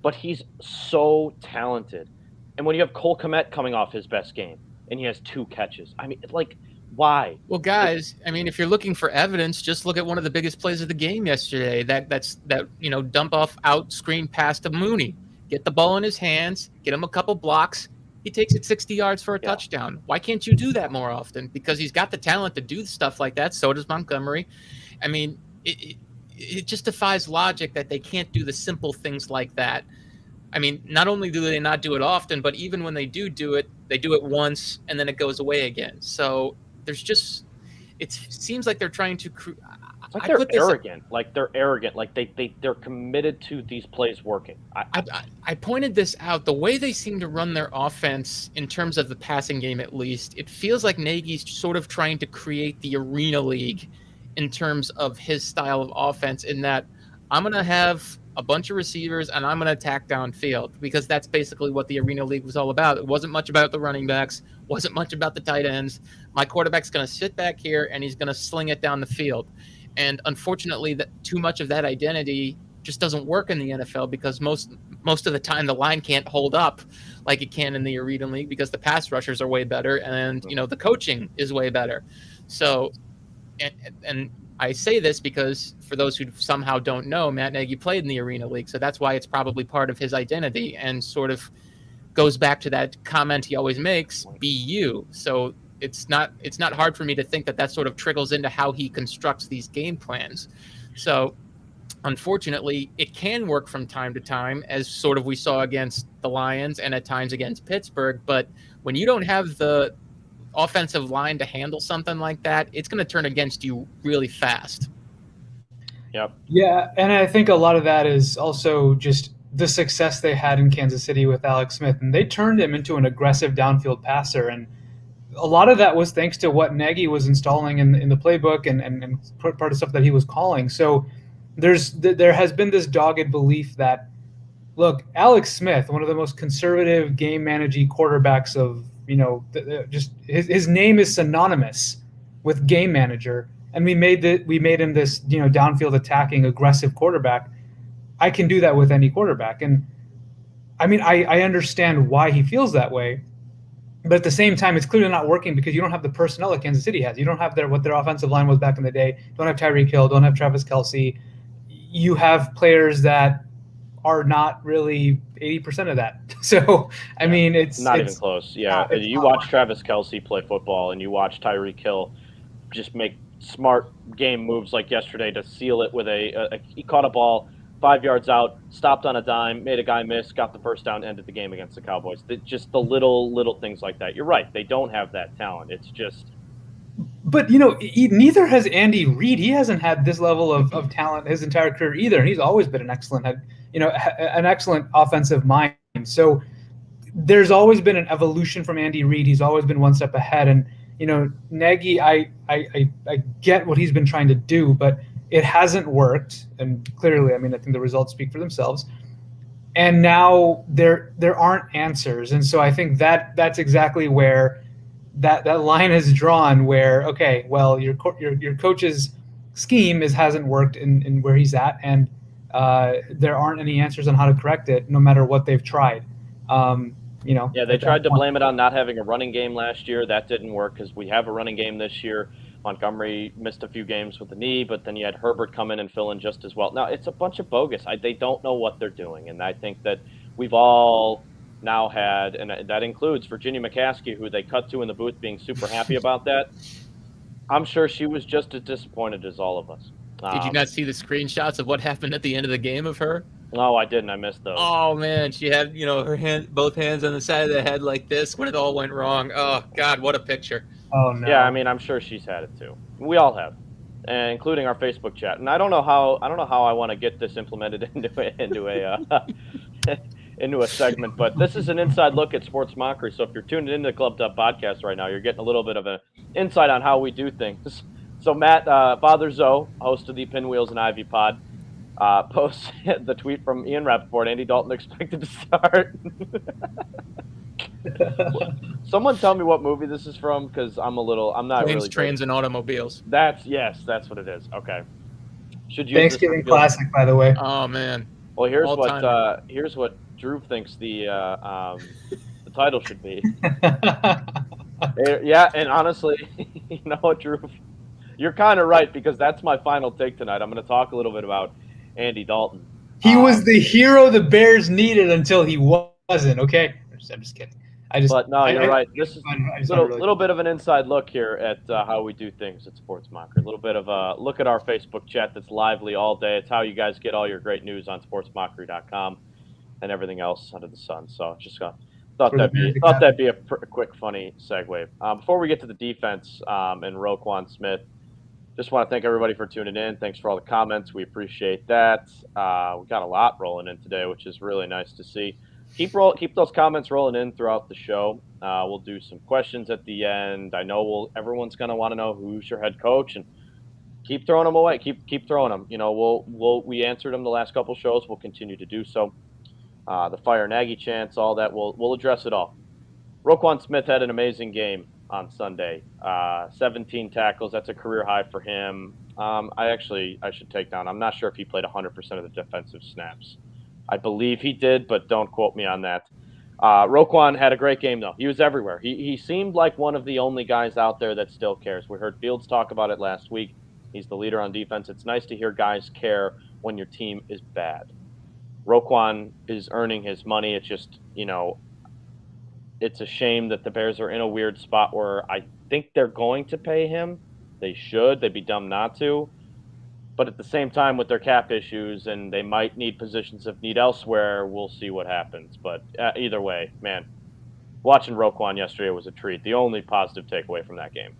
but he's so talented. And when you have Cole Kmet coming off his best game and he has 2 catches, I mean, like, why? Well, guys, I mean, if you're looking for evidence, just look at one of the biggest plays of the game yesterday. That's dump off out screen pass to Mooney. Get the ball in his hands, get him a couple blocks. He takes it 60 yards for a touchdown. Why can't you do that more often? Because he's got the talent to do stuff like that. So does Montgomery. I mean, it just defies logic that they can't do the simple things like that. I mean, not only do they not do it often, but even when they do it, they do it once and then it goes away again. So there's just – it seems like they're trying to It's like they're arrogant. They're arrogant. Like they're committed to these plays working. I pointed this out. The way they seem to run their offense in terms of the passing game, at least, it feels like Nagy's sort of trying to create the Arena League in terms of his style of offense, in that I'm going to have a bunch of receivers and I'm going to attack downfield, because that's basically what the Arena League was all about. It wasn't much about the running backs, wasn't much about the tight ends. My quarterback's going to sit back here and he's going to sling it down the field. And unfortunately, that too much of that identity just doesn't work in the NFL, because most of the time the line can't hold up like it can in the Arena League, because the pass rushers are way better and the coaching is way better. So, and I say this because for those who somehow don't know, Matt Nagy played in the Arena League, so that's why it's probably part of his identity, and sort of goes back to that comment he always makes: "Be you." So it's not hard for me to think that sort of trickles into how he constructs these game plans. So unfortunately, it can work from time to time, as sort of we saw against the Lions and at times against Pittsburgh. But when you don't have the offensive line to handle something like that, it's going to turn against you really fast. Yep. Yeah, and I think a lot of that is also just the success they had in Kansas City with Alex Smith, and they turned him into an aggressive downfield passer. And a lot of that was thanks to what Nagy was installing in the playbook and part of stuff that he was calling. So there has been this dogged belief that, look, Alex Smith, one of the most conservative game managing quarterbacks of, just his name is synonymous with game manager, and we made him this, downfield attacking aggressive quarterback. I can do that with any quarterback. And I mean, I understand why he feels that way, but at the same time, it's clearly not working because you don't have the personnel that Kansas City has. You don't have what their offensive line was back in the day. Don't have Tyreek Hill. Don't have Travis Kelce. You have players that are not really 80% of that. So, I mean, it's not even close. Yeah, you watch Travis Kelce play football, and you watch Tyreek Hill just make smart game moves like yesterday to seal it with he caught a ball 5 yards out, stopped on a dime, made a guy miss, got the first down, ended the game against the Cowboys. Just the little things like that. You're right. They don't have that talent. It's just. But, neither has Andy Reid. He hasn't had this level of talent his entire career either. And he's always been an excellent offensive mind. So there's always been an evolution from Andy Reid. He's always been one step ahead. And, Nagy, I get what he's been trying to do, but it hasn't worked. And clearly, I mean, I think the results speak for themselves. And now there aren't answers. And so I think that's exactly where that line is drawn, where, okay, well, your coach's scheme hasn't worked in where he's at, and there aren't any answers on how to correct it, no matter what they've tried. Yeah, they tried to blame it on not having a running game last year. That didn't work because we have a running game this year. Montgomery missed a few games with the knee, but then you had Herbert come in and fill in just as well. Now, it's a bunch of bogus. They don't know what they're doing, and I think that we've all now had, and that includes Virginia McCaskey, who they cut to in the booth being super happy about that. I'm sure she was just as disappointed as all of us. Did you not see the screenshots of what happened at the end of the game of her? No, I didn't. I missed those. Oh, man. She had, her both hands on the side of the head like this when it all went wrong. Oh, God, what a picture. Oh, no. Yeah, I mean, I'm sure she's had it too. We all have, including our Facebook chat. And I don't know how I want to get this implemented into a segment, but this is an inside look at sports mockery. So if you're tuning into the Club Dub podcast right now, you're getting a little bit of an insight on how we do things. So Matt, Father Zoe, host of the Pinwheels and Ivy pod, posts the tweet from Ian Rappaport. Andy Dalton expected to start. Someone tell me what movie this is from, because I'm not Planes, really. Trains, and Automobiles. That's what it is. Okay. Should use Thanksgiving classic, by the way. Oh, man. Well, here's what Drew thinks the title should be. Yeah, and honestly, you know what, Drew? You're kind of right, because that's my final take tonight. I'm going to talk a little bit about Andy Dalton. He was the hero the Bears needed until he wasn't, okay? I'm just kidding. You're right. This is a little bit of an inside look here at how we do things at Sports Mockery. A little bit of a look at our Facebook chat that's lively all day. It's how you guys get all your great news on sportsmockery.com and everything else under the sun. So just thought that'd be a quick, funny segue. Before we get to the defense and Roquan Smith, just want to thank everybody for tuning in. Thanks for all the comments. We appreciate that. We got a lot rolling in today, which is really nice to see. Keep those comments rolling in throughout the show. We'll do some questions at the end. I know everyone's going to want to know who's your head coach, and keep throwing them away. Keep throwing them. We answered them the last couple shows. We'll continue to do so. The Fire Nagy chants, all that. We'll address it all. Roquan Smith had an amazing game on Sunday. 17 tackles. That's a career high for him. I should take down. I'm not sure if he played 100% of the defensive snaps. I believe he did, but don't quote me on that. Roquan had a great game, though. He was everywhere. He seemed like one of the only guys out there that still cares. We heard Fields talk about it last week. He's the leader on defense. It's nice to hear guys care when your team is bad. Roquan is earning his money. It's just, it's a shame that the Bears are in a weird spot where I think they're going to pay him. They should. They'd be dumb not to. But at the same time, with their cap issues, and they might need positions of need elsewhere, we'll see what happens. But either way, man, watching Roquan yesterday was a treat. The only positive takeaway from that game.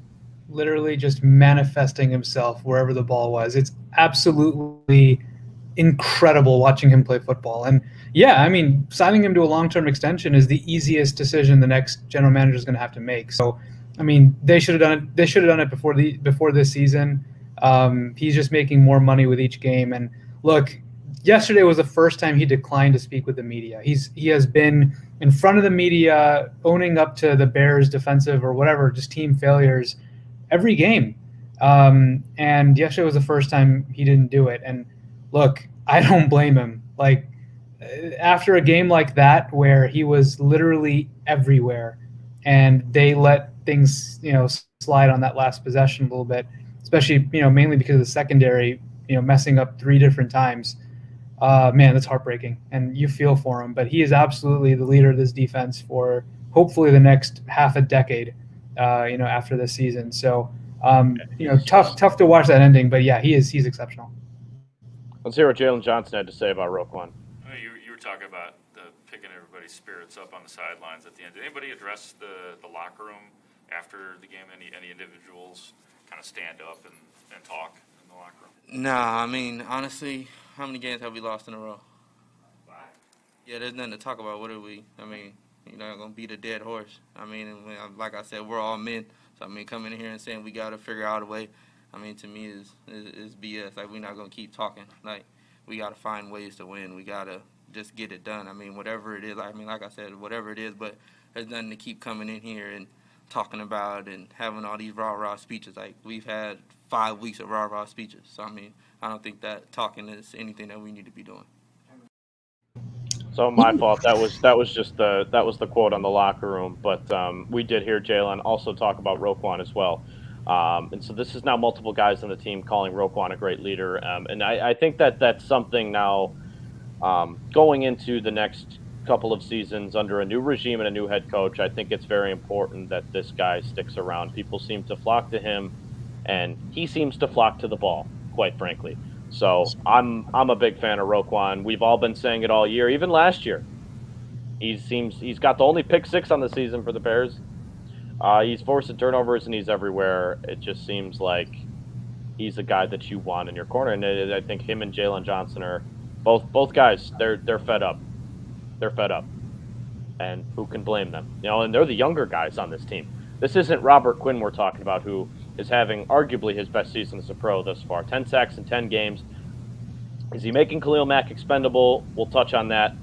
Literally just manifesting himself wherever the ball was. It's absolutely incredible watching him play football. And yeah, I mean, signing him to a long-term extension is the easiest decision the next general manager is going to have to make. So, I mean, they should have done it. They should have done it before this season. He's just making more money with each game. And look, yesterday was the first time he declined to speak with the media. He has been in front of the media, owning up to the Bears' defensive or whatever, just team failures every game. And yesterday was the first time he didn't do it. And look, I don't blame him. Like, after a game like that where he was literally everywhere and they let things, slide on that last possession a little bit, especially, mainly because of the secondary, messing up 3 different times. Man, that's heartbreaking, and you feel for him. But he is absolutely the leader of this defense for hopefully the next half a decade, after this season. So, tough to watch that ending. But yeah, he's exceptional. Let's hear what Jalen Johnson had to say about Roquan. You were talking about picking everybody's spirits up on the sidelines at the end. Did anybody address the locker room after the game? Any individuals kind of stand up and talk in the locker room? Nah, I mean, honestly, how many games have we lost in a row? 5. Yeah, there's nothing to talk about. What are we? I mean, you're not going to beat a dead horse. I mean, like I said, we're all men. So, I mean, coming in here and saying we got to figure out a way, I mean, to me is BS. Like, we're not going to keep talking. Like, we got to find ways to win. We got to just get it done. I mean, whatever it is. I mean, like I said, whatever it is. But there's nothing to keep coming in here and talking about and having all these rah-rah speeches. Like, we've had 5 weeks of rah-rah speeches. So, I mean, I don't think that talking is anything that we need to be doing. So my fault. That was the quote on the locker room. But we did hear Jalen also talk about Roquan as well. And so this is now multiple guys on the team calling Roquan a great leader. And I think that's something now going into the next couple of seasons under a new regime and a new head coach. I think it's very important that this guy sticks around. People seem to flock to him, and he seems to flock to the ball, quite frankly. So I'm a big fan of Roquan. We've all been saying it all year, even last year. He's got the only pick 6 on the season for the Bears. He's forcing turnovers and he's everywhere. It just seems like he's a guy that you want in your corner. And I think him and Jalen Johnson are both guys. They're fed up. They're fed up. And who can blame them? And they're the younger guys on this team. This isn't Robert Quinn we're talking about, who is having arguably his best season as a pro thus far. 10 sacks in 10 games. Is he making Khalil Mack expendable? We'll touch on that.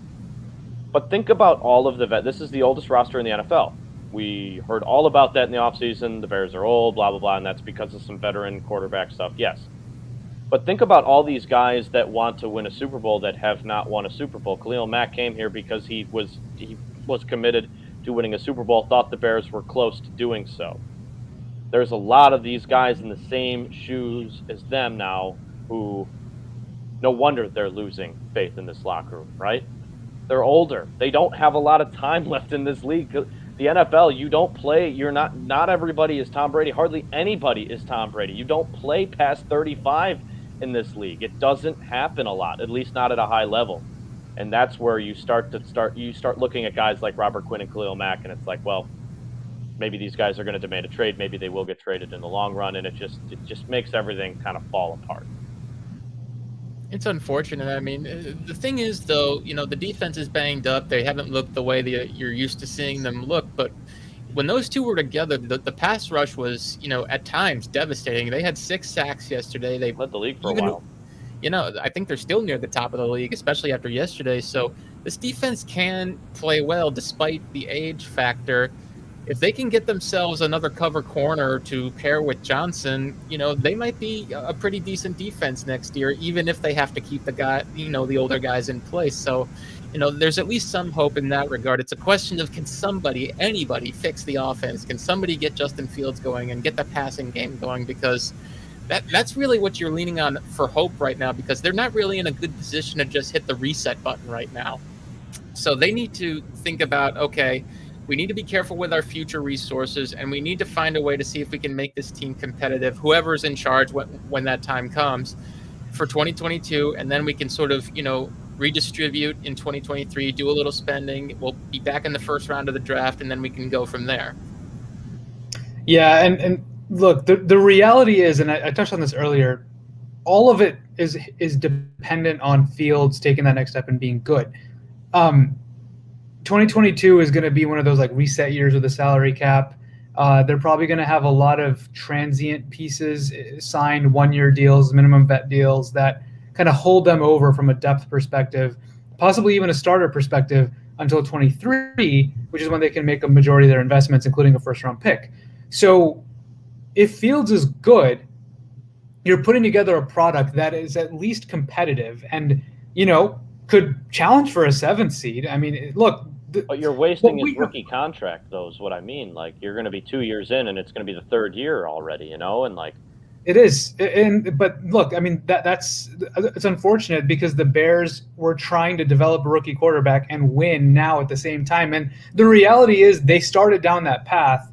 But think about all of the this is the oldest roster in the NFL. We heard all about that in the offseason. The Bears are old, blah, blah, blah, and that's because of some veteran quarterback stuff. Yes. But think about all these guys that want to win a Super Bowl that have not won a Super Bowl. Khalil Mack came here because he was committed to winning a Super Bowl, thought the Bears were close to doing so. There's a lot of these guys in the same shoes as them now who no wonder they're losing faith in this locker room, right? They're older. They don't have a lot of time left in this league. The NFL, you don't play. You're not everybody is Tom Brady. Hardly anybody is Tom Brady. You don't play past 35 in this league. It doesn't happen a lot, at least not at a high level. And that's where you start looking at guys like Robert Quinn and Khalil Mack, and it's like, well, maybe these guys are going to demand a trade. Maybe they will get traded in the long run, and it just makes everything kind of fall apart. It's unfortunate. I mean, the thing is, though, the defense is banged up. They haven't looked the way that you're used to seeing them look. But when those two were together, the pass rush was, at times devastating. They had 6 sacks yesterday. They led the league for a while. I think they're still near the top of the league, especially after yesterday. So this defense can play well despite the age factor. If they can get themselves another cover corner to pair with Johnson, they might be a pretty decent defense next year, even if they have to keep the older guys in place. So, there's at least some hope in that regard. It's a question of, can anybody fix the offense? Can somebody get Justin Fields going and get the passing game going? Because that's really what you're leaning on for hope right now, because they're not really in a good position to just hit the reset button right now. So they need to think about, okay, we need to be careful with our future resources, and we need to find a way to see if we can make this team competitive, whoever's in charge when that time comes, for 2022, and then we can sort of, redistribute in 2023, do a little spending. We'll be back in the first round of the draft, and then we can go from there. Yeah, and look, the reality is, and I touched on this earlier, all of it is dependent on Fields taking that next step and being good. 2022 is going to be one of those like reset years with the salary cap. They're probably going to have a lot of transient pieces signed, 1-year deals, minimum vet deals that kind of hold them over from a depth perspective, possibly even a starter perspective until 23, which is when they can make a majority of their investments, including a first-round pick. So if Fields is good, you're putting together a product that is at least competitive and, could challenge for a 7th seed. I mean, look. But you're wasting his rookie contract, though, is what I mean. Like, you're going to be 2 years in, and it's going to be the 3rd year already, and like. It is, but look, I mean it's unfortunate because the Bears were trying to develop a rookie quarterback and win now at the same time, and the reality is they started down that path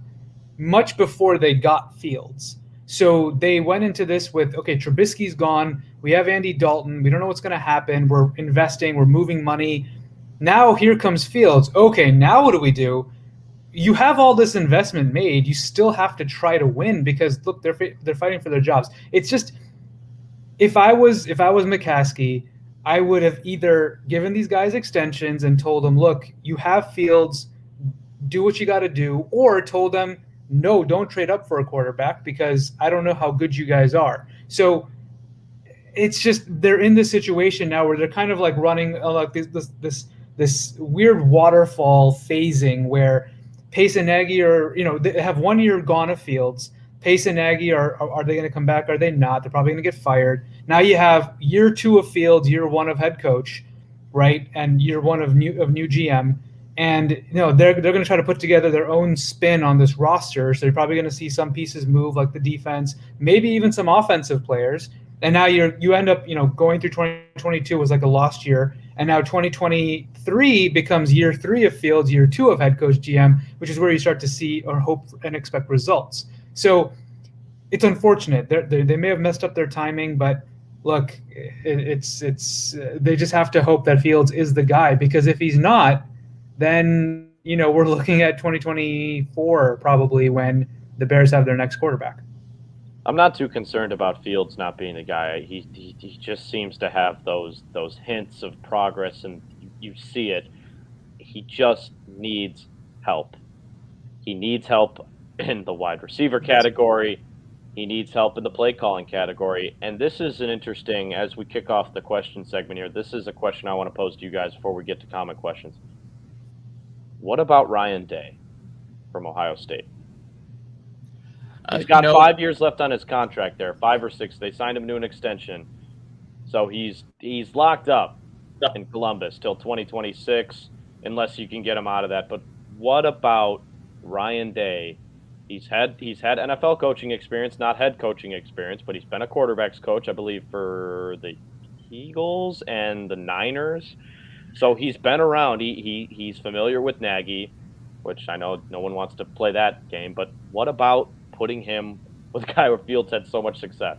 much before they got Fields. So they went into this with, okay, Trubisky's gone, we have Andy Dalton, we don't know what's going to happen, we're investing, we're moving money. Now here comes Fields. Okay, now what do? You have all this investment made. You still have to try to win because look, they're fighting for their jobs. It's just if I was McCaskey, I would have either given these guys extensions and told them, look, you have Fields, do what you got to do, or told them, no, don't trade up for a quarterback because I don't know how good you guys are. So it's just they're in this situation now where they're kind of like running like this weird waterfall phasing where Pace and Nagy are, they have 1 year gone of Fields. Pace and Nagy are they going to come back? Are they not? They're probably going to get fired. Now you have year 2 of Fields, year 1 of head coach, right? And year 1 of new GM. And they're going to try to put together their own spin on this roster. So you're probably going to see some pieces move, like the defense, maybe even some offensive players. And now you end up going through 2022 was like a lost year. And now 2023 becomes year 3 of Fields, year 2 of head coach GM, which is where you start to see or hope and expect results. So it's unfortunate. They may have messed up their timing, but look, it's they just have to hope that Fields is the guy, because if he's not, then we're looking at 2024 probably when the Bears have their next quarterback. I'm not too concerned about Fields not being the guy. He just seems to have those hints of progress, and you see it. He just needs help. He needs help in the wide receiver category. He needs help in the play calling category. And this is an interesting, as we kick off the question segment here, this is a question I want to pose to you guys before we get to comment questions. What about Ryan Day from Ohio State? He's got 5 years left on his contract there, 5 or 6. They signed him to an extension. So he's locked up in Columbus till 2026, unless you can get him out of that. But what about Ryan Day? He's had NFL coaching experience, not head coaching experience, but he's been a quarterback's coach, I believe, for the Eagles and the Niners. So he's been around. He's familiar with Nagy, which I know no one wants to play that game. But what about putting him with a guy where Fields had so much success?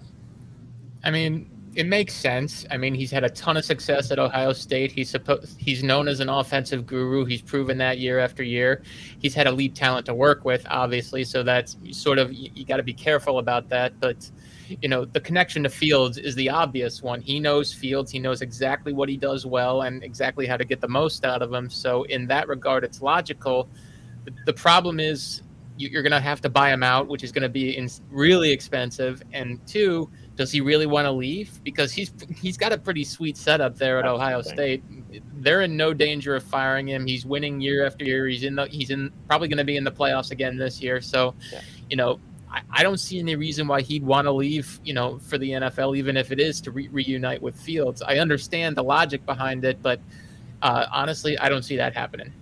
I mean, it makes sense. I mean, he's had a ton of success at Ohio State. He's known as an offensive guru. He's proven that year after year. He's had elite talent to work with, obviously, so that's sort of, you got to be careful about that. But, the connection to Fields is the obvious one. He knows Fields. He knows exactly what he does well and exactly how to get the most out of him. So in that regard, it's logical. The problem is you're going to have to buy him out, which is going to be really expensive. And 2, does he really want to leave? Because he's got a pretty sweet setup there at Ohio State. They're in no danger of firing him. He's winning year after year. He's probably going to be in the playoffs again this year. So, I don't see any reason why he'd want to leave, for the NFL, even if it is to reunite with Fields. I understand the logic behind it, but honestly, I don't see that happening.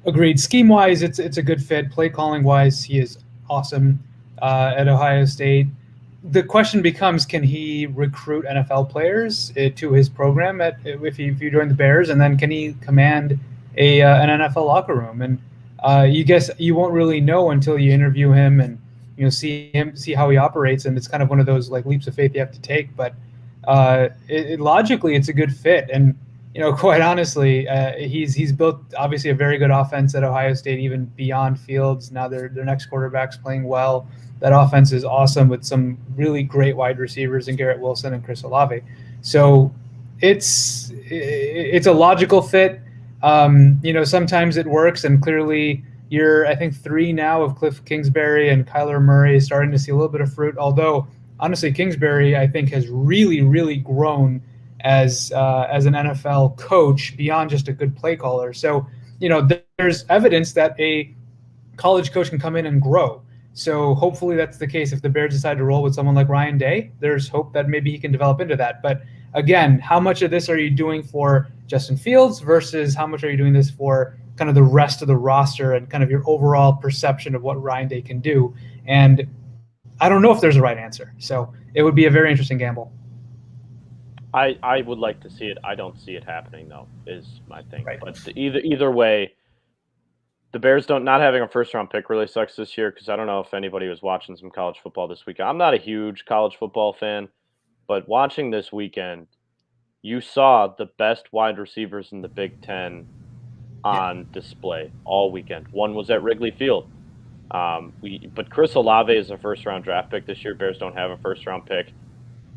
Agreed. Scheme-wise, it's a good fit. Play calling-wise, he is awesome at Ohio State. The question becomes, can he recruit NFL players to his program if you join the Bears, and then can he command an NFL locker room? And you won't really know until you interview him and see how he operates. And it's kind of one of those like leaps of faith you have to take. But logically, it's a good fit. And quite honestly, he's built obviously a very good offense at Ohio State, even beyond Fields. Now their next quarterback's playing well. That offense is awesome with some really great wide receivers in Garrett Wilson and Chris Olave. So it's a logical fit. Sometimes it works, and clearly you're, I think, 3 now of Cliff Kingsbury and Kyler Murray starting to see a little bit of fruit. Although honestly, Kingsbury I think has really, really grown as an NFL coach beyond just a good play caller. So there's evidence that a college coach can come in and grow. So hopefully that's the case. If the Bears decide to roll with someone like Ryan Day, there's hope that maybe he can develop into that. But again, how much of this are you doing for Justin Fields versus how much are you doing this for kind of the rest of the roster and kind of your overall perception of what Ryan Day can do? And I don't know if there's a right answer. So it would be a very interesting gamble. I would like to see it. I don't see it happening, though, is my thing. Right. But either way, the Bears not having a first-round pick really sucks this year because I don't know if anybody was watching some college football this weekend. I'm not a huge college football fan, but watching this weekend, you saw the best wide receivers in the Big Ten on display all weekend. One was at Wrigley Field. But Chris Olave is a first-round draft pick this year. Bears don't have a first-round pick.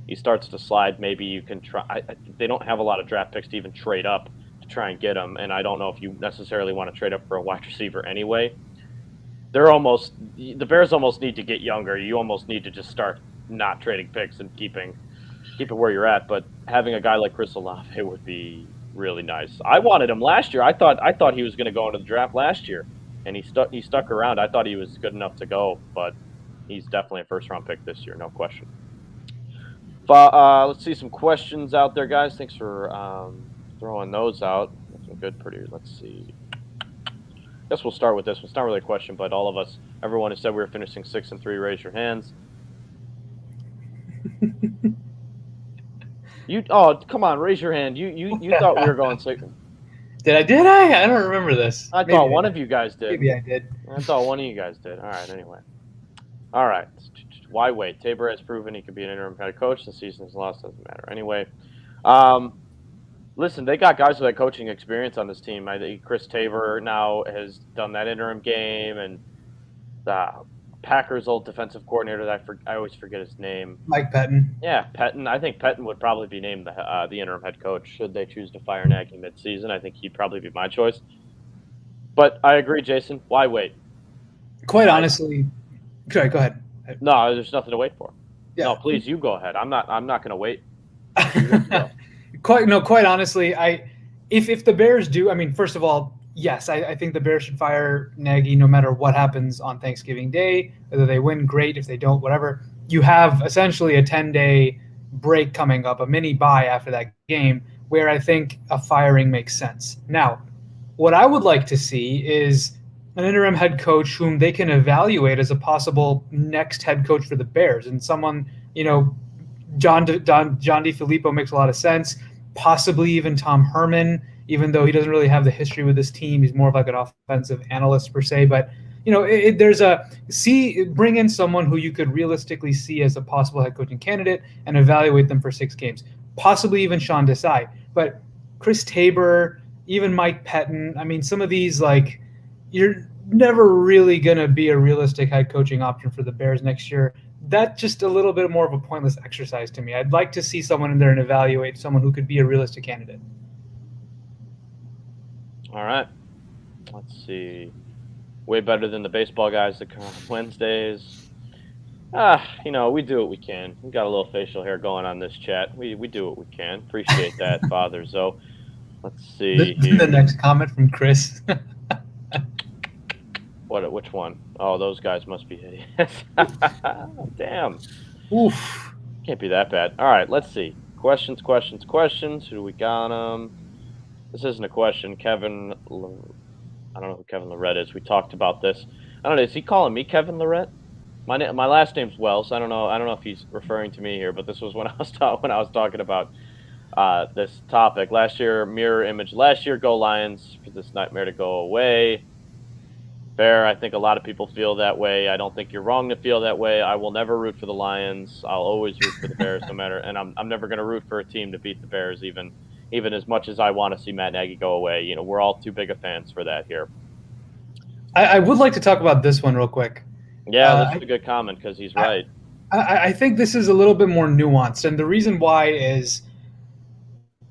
He starts to slide. Maybe you can try. They don't have a lot of draft picks to even trade up to try and get him, and I don't know if you necessarily want to trade up for a wide receiver anyway. The Bears almost need to get younger. You almost need to just start not trading picks and keep it where you're at. But having a guy like Chris Olave would be really nice. I wanted him last year. I thought he was going to go into the draft last year, and he stuck around. I thought he was good enough to go, but he's definitely a first-round pick this year, no question. But let's see some questions out there, guys. Thanks for throwing those out. Some good, pretty. Let's see. I guess we'll start with this one. It's not really a question, but all of us, everyone who said we were finishing 6-3, raise your hands. Come on, raise your hand. You thought we were going 6. Did I? I don't remember this. I thought one of you guys did. Maybe I did. I thought one of you guys did. All right, anyway. All right. Why wait? Tabor has proven he could be an interim head coach. The season's lost, doesn't matter. Anyway, listen, they got guys with that coaching experience on this team. I think Chris Tabor now has done that interim game, and the Packers' old defensive coordinator, I always forget his name. Mike Pettin. Yeah, Pettin. I think Pettin would probably be named the interim head coach should they choose to fire Nagy midseason. I think he'd probably be my choice. But I agree, Jason. Why wait? Quite honestly, sorry, go ahead. No, there's nothing to wait for. Yeah. No, please, you go ahead. I'm not going to wait. Quite honestly, if the Bears do, I mean, first of all, yes, I think the Bears should fire Nagy no matter what happens on Thanksgiving Day. Whether they win, great. If they don't, whatever. You have essentially a 10-day break coming up, a mini bye after that game, where I think a firing makes sense. Now, what I would like to see is an interim head coach whom they can evaluate as a possible next head coach for the Bears, and someone, John DeFilippo makes a lot of sense. Possibly even Tom Herman, even though he doesn't really have the history with this team. He's more of like an offensive analyst per se. But bring in someone who you could realistically see as a possible head coaching candidate and evaluate them for 6 games. Possibly even Sean Desai. But Chris Tabor, even Mike Pettin. I mean, some of these, like, you're never really going to be a realistic head coaching option for the Bears next year. That's just a little bit more of a pointless exercise to me. I'd like to see someone in there and evaluate someone who could be a realistic candidate. All right. Let's see. Way better than the baseball guys that come on Wednesdays. We do what we can. We got a little facial hair going on this chat. We do what we can. Appreciate that, Father Zoe. Let's see. The next comment from Chris. Which one? Oh, those guys must be idiots. Damn. Oof. Can't be that bad. All right, let's see. Questions. Who do we got? This isn't a question. I don't know who Kevin Lorette is. We talked about this. I don't know. Is he calling me Kevin Lorette? My last name's Wells. I don't know if he's referring to me here, but this was when I was talking about this topic. Last year, mirror image. Last year, go Lions for this nightmare to go away. Fair. I think a lot of people feel that way. I don't think you're wrong to feel that way. I will never root for the Lions. I'll always root for the Bears, no matter. And I'm never going to root for a team to beat the Bears, even even as much as I want to see Matt Nagy go away. You know, we're all too big of fans for that here. I would like to talk about this one real quick. Yeah, that's a good comment because he's right. I think this is a little bit more nuanced, and the reason why is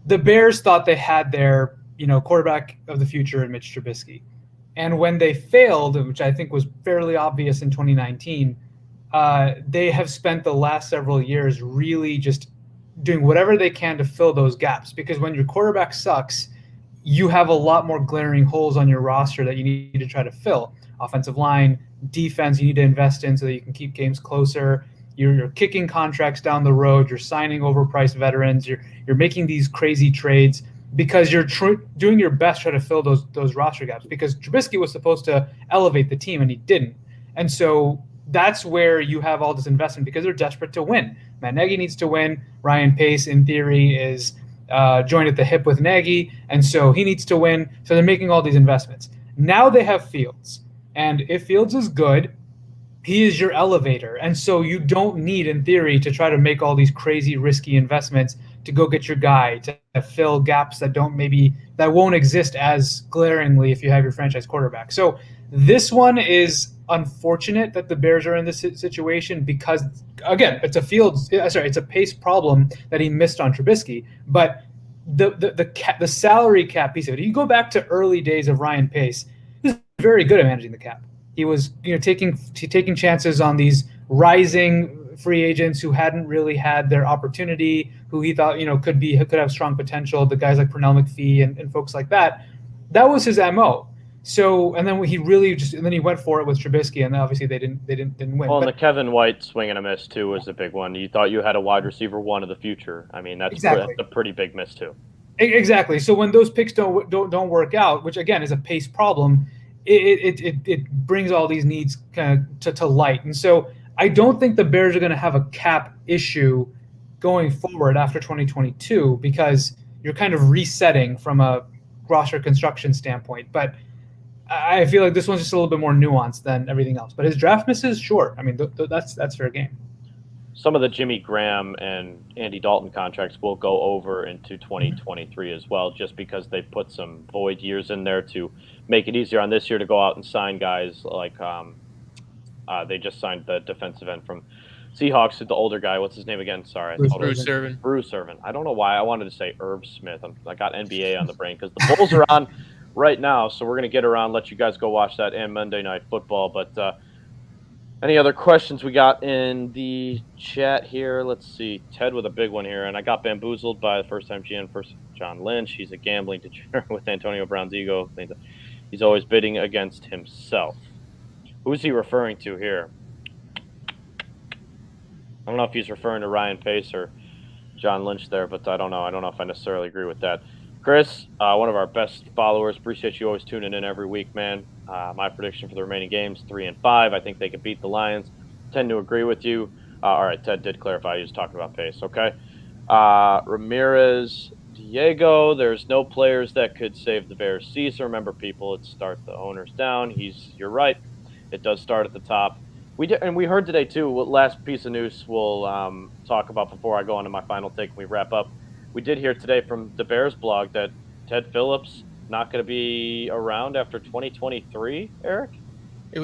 the Bears thought they had their, quarterback of the future in Mitch Trubisky. And when they failed, which I think was fairly obvious in 2019, they have spent the last several years really just doing whatever they can to fill those gaps. Because when your quarterback sucks, you have a lot more glaring holes on your roster that you need to try to fill. Offensive line, defense, you need to invest in so that you can keep games closer. You're kicking contracts down the road. You're signing overpriced veterans. You're making these crazy trades because you're doing your best to try to fill those roster gaps. Because Trubisky was supposed to elevate the team and he didn't, and so that's where you have all this investment because they're desperate to win. Matt Nagy needs to win. Ryan Pace, in theory, is joined at the hip with Nagy, and so he needs to win. So they're making all these investments. Now they have Fields, and if Fields is good, he is your elevator. And so you don't need, in theory, to try to make all these crazy, risky investments to go get your guy, to fill gaps that won't exist as glaringly if you have your franchise quarterback. So this one is unfortunate that the Bears are in this situation because, again, it's a Pace problem that he missed on Trubisky. But the salary cap piece of it, you go back to early days of Ryan Pace, he was very good at managing the cap. He was, taking chances on these rising free agents who hadn't really had their opportunity, who he thought, could have strong potential. The guys like Pernell McPhee and folks like that. That was his MO. So, and then he went for it with Trubisky, and obviously they didn't win. Well, and the Kevin White swing and a miss too was a big one. You thought you had a wide receiver one of the future. I mean, that's a pretty big miss too. Exactly. So when those picks don't work out, which again is a Pace problem, it brings all these needs kind of to light. And so I don't think the Bears are going to have a cap issue going forward after 2022 because you're kind of resetting from a roster construction standpoint. But I feel like this one's just a little bit more nuanced than everything else. But his draft misses, sure. I mean, that's fair game. Some of the Jimmy Graham and Andy Dalton contracts will go over into 2023 as well, just because they put some void years in there to make it easier on this year to go out and sign guys like they just signed the defensive end from Seahawks, the older guy. What's his name again? Sorry. Bruce Irvin. Bruce Irvin. I don't know why I wanted to say Irv Smith. I got NBA on the brain because the Bulls are on right now, so we're going to get around, let you guys go watch that and Monday Night Football. But any other questions we got in the chat here? Let's see. Ted with a big one here, and I got bamboozled by the first-time GM, John Lynch. He's a gambling degenerate with Antonio Brown's ego. He's always bidding against himself. Who's he referring to here? I don't know if he's referring to Ryan Pace or John Lynch there, but I don't know. I don't know if I necessarily agree with that. Chris, one of our best followers. Appreciate you always tuning in every week, man. My prediction for the remaining games, 3-5. I think they could beat the Lions. Tend to agree with you. All right, Ted did clarify. He was talking about Pace. Okay. Ramirez, Diego, there's no players that could save the Bears season. Remember, people, it starts the owners down. You're right. It does start at the top. We heard today, too, last piece of news we'll talk about before I go on to my final take when we wrap up. We did hear today from the Bears blog that Ted Phillips not going to be around after 2023, Eric? It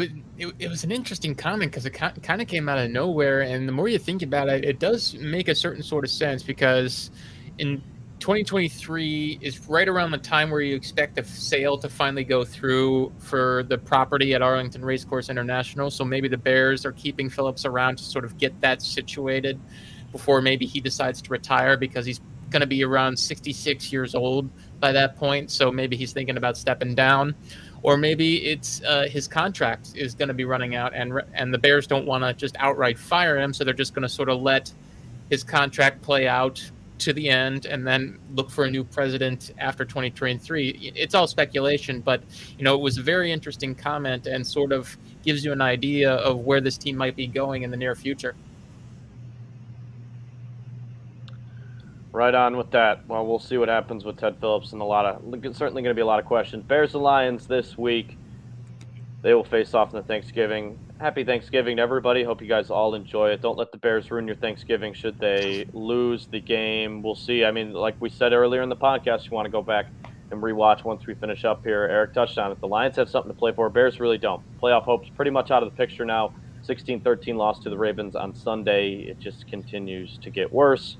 was an interesting comment because it kind of came out of nowhere, and the more you think about it, it does make a certain sort of sense because in 2023 is right around the time where you expect the sale to finally go through for the property at Arlington Racecourse International. So maybe the Bears are keeping Phillips around to sort of get that situated before maybe he decides to retire because he's going to be around 66 years old by that point. So maybe he's thinking about stepping down, or maybe it's his contract is going to be running out and the Bears don't want to just outright fire him. So they're just going to sort of let his contract play out to the end and then look for a new president after 2023. It's all speculation, but it was a very interesting comment and sort of gives you an idea of where this team might be going in the near future. Right on with that. Well, we'll see what happens with Ted Phillips and certainly going to be a lot of questions. Bears and Lions this week. They will face off in the Thanksgiving Happy Thanksgiving to everybody. Hope you guys all enjoy it. Don't let the Bears ruin your Thanksgiving should they lose the game. We'll see. I mean, like we said earlier in the podcast, you want to go back and rewatch once we finish up here. Eric touched on it. The Lions have something to play for. Bears really don't. Playoff hope's pretty much out of the picture now. 16-13 loss to the Ravens on Sunday. It just continues to get worse.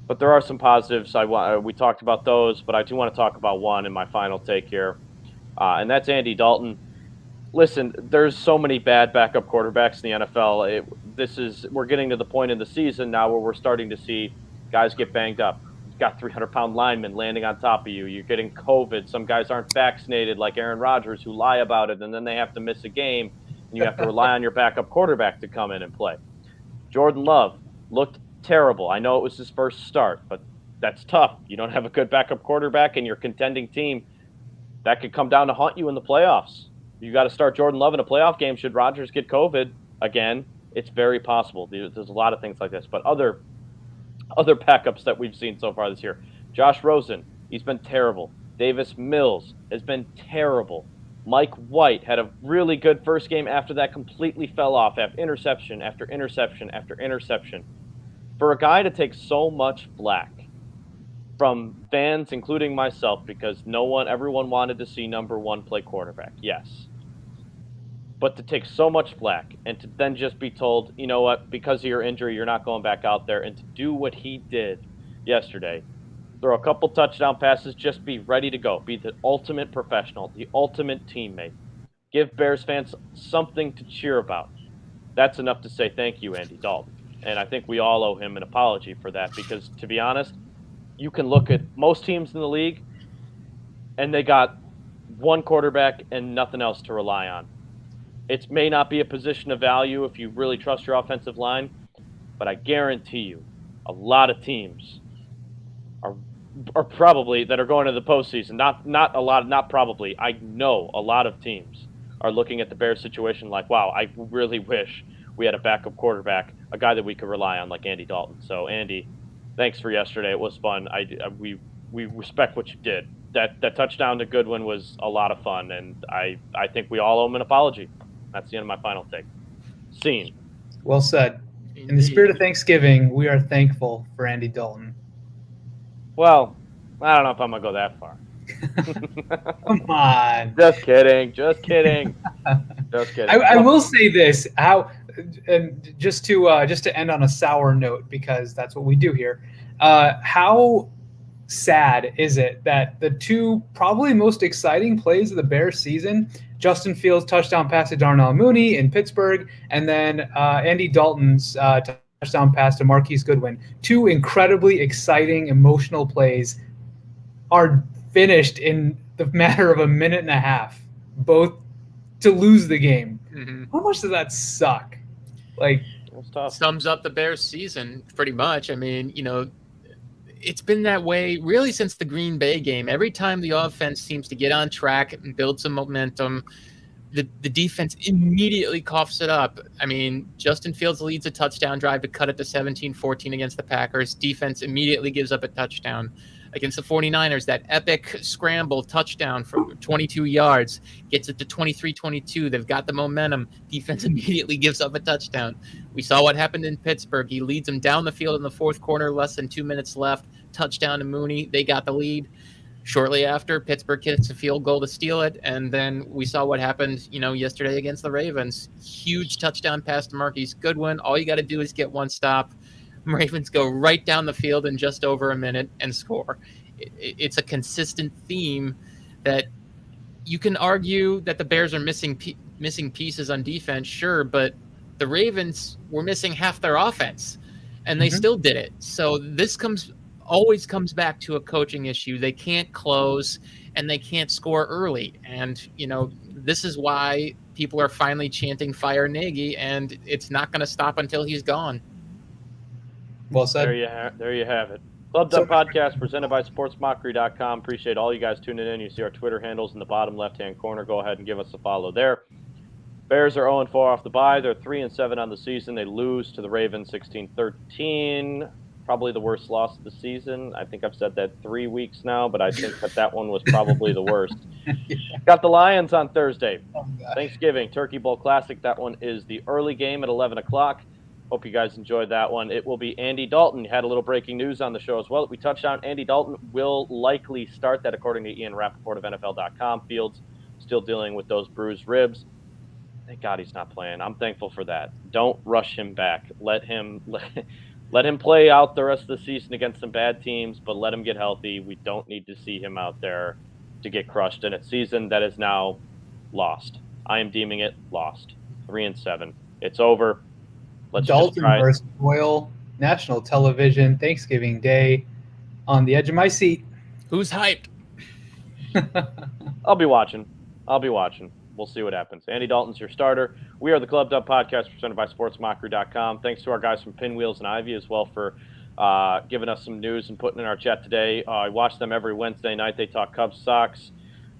But there are some positives. We talked about those, but I do want to talk about one in my final take here, and that's Andy Dalton. Listen, there's so many bad backup quarterbacks in the NFL. We're getting to the point in the season now where we're starting to see guys get banged up. You've got 300-pound linemen landing on top of you. You're getting COVID. Some guys aren't vaccinated, like Aaron Rodgers, who lie about it, and then they have to miss a game, and you have to rely on your backup quarterback to come in and play. Jordan Love looked terrible. I know it was his first start, but that's tough. You don't have a good backup quarterback and your contending team. That could come down to haunt you in the playoffs. You got to start Jordan Love in a playoff game. Should Rodgers get COVID again, it's very possible. There's a lot of things like this. But other backups that we've seen so far this year. Josh Rosen, he's been terrible. Davis Mills has been terrible. Mike White had a really good first game. After that, completely fell off. Interception after interception after interception. For a guy to take so much flack from fans, including myself, because everyone wanted to see number one play quarterback, yes. But to take so much flack and to then just be told, you know what, because of your injury, you're not going back out there, and to do what he did yesterday, throw a couple touchdown passes, just be ready to go, be the ultimate professional, the ultimate teammate. Give Bears fans something to cheer about. That's enough to say thank you, Andy Dalton. And I think we all owe him an apology for that because, to be honest, you can look at most teams in the league and they got one quarterback and nothing else to rely on. It may not be a position of value if you really trust your offensive line, but I guarantee you a lot of teams are probably that are going to the postseason. Not probably. I know a lot of teams are looking at the Bears situation like, wow, I really wish we had a backup quarterback, a guy that we could rely on like Andy Dalton. So, Andy, thanks for yesterday. It was fun. We respect what you did. That touchdown to Goodwin was a lot of fun, and I think we all owe him an apology. That's the end of my final take. Scene. Well said. In the spirit of Thanksgiving, we are thankful for Andy Dalton. Well, I don't know if I'm going to go that far. Come on. Just kidding. I will say this, and just to end on a sour note, because that's what we do here. How sad is it that the two probably most exciting plays of the Bears season, Justin Fields' touchdown pass to Darnell Mooney in Pittsburgh, and then Andy Dalton's touchdown pass to Marquise Goodwin, two incredibly exciting, emotional plays, are finished in the matter of a minute and a half, both to lose the game. Mm-hmm. How much does that suck? Like, sums up the Bears season pretty much. I mean, it's been that way really since the Green Bay game. Every time the offense seems to get on track and build some momentum, the defense immediately coughs it up. I mean, Justin Fields leads a touchdown drive to cut it to 17-14 against the Packers. Defense immediately gives up a touchdown. Against the 49ers, that epic scramble touchdown from 22 yards gets it to 23-22. They've got the momentum. Defense immediately gives up a touchdown. We saw what happened in Pittsburgh. He leads them down the field in the fourth quarter, less than 2 minutes left. Touchdown to Mooney. They got the lead. Shortly after, Pittsburgh hits a field goal to steal it, and then we saw what happened, yesterday against the Ravens. Huge touchdown pass to Marquise Goodwin. All you got to do is get one stop. Ravens go right down the field in just over a minute and score. It's a consistent theme that you can argue that the Bears are missing pieces on defense, sure, but the Ravens were missing half their offense, and they still did it. So this always comes back to a coaching issue. They can't close, and they can't score early. And, this is why people are finally chanting "Fire Nagy," and it's not going to stop until he's gone. Well said. There you have it. Club Dub Podcast presented by SportsMockery.com. Appreciate all you guys tuning in. You see our Twitter handles in the bottom left-hand corner. Go ahead and give us a follow there. Bears are 0-4 off the bye. They're 3-7 on the season. They lose to the Ravens 16-13. probably the worst loss of the season. I think I've said that 3 weeks now, but I think that one was probably the worst. Got the Lions on Thursday. Thanksgiving, Turkey Bowl Classic. That one is the early game at 11 o'clock. Hope you guys enjoyed that one. It will be Andy Dalton. Had a little breaking news on the show as well. We touched on Andy Dalton will likely start that, according to Ian Rappaport of NFL.com. Fields still dealing with those bruised ribs. Thank God he's not playing. I'm thankful for that. Don't rush him back. Let him play out the rest of the season against some bad teams, but let him get healthy. We don't need to see him out there to get crushed in a season that is now lost. I am deeming it lost. 3-7. It's over. Let's Dalton just try. versus Royal, national television, Thanksgiving Day, on the edge of my seat. Who's hyped? I'll be watching. We'll see what happens. Andy Dalton's your starter. We are the Club Dub Podcast presented by SportsMockery.com. Thanks to our guys from Pinwheels and Ivy as well for giving us some news and putting in our chat today. I watch them every Wednesday night. They talk Cubs, Sox.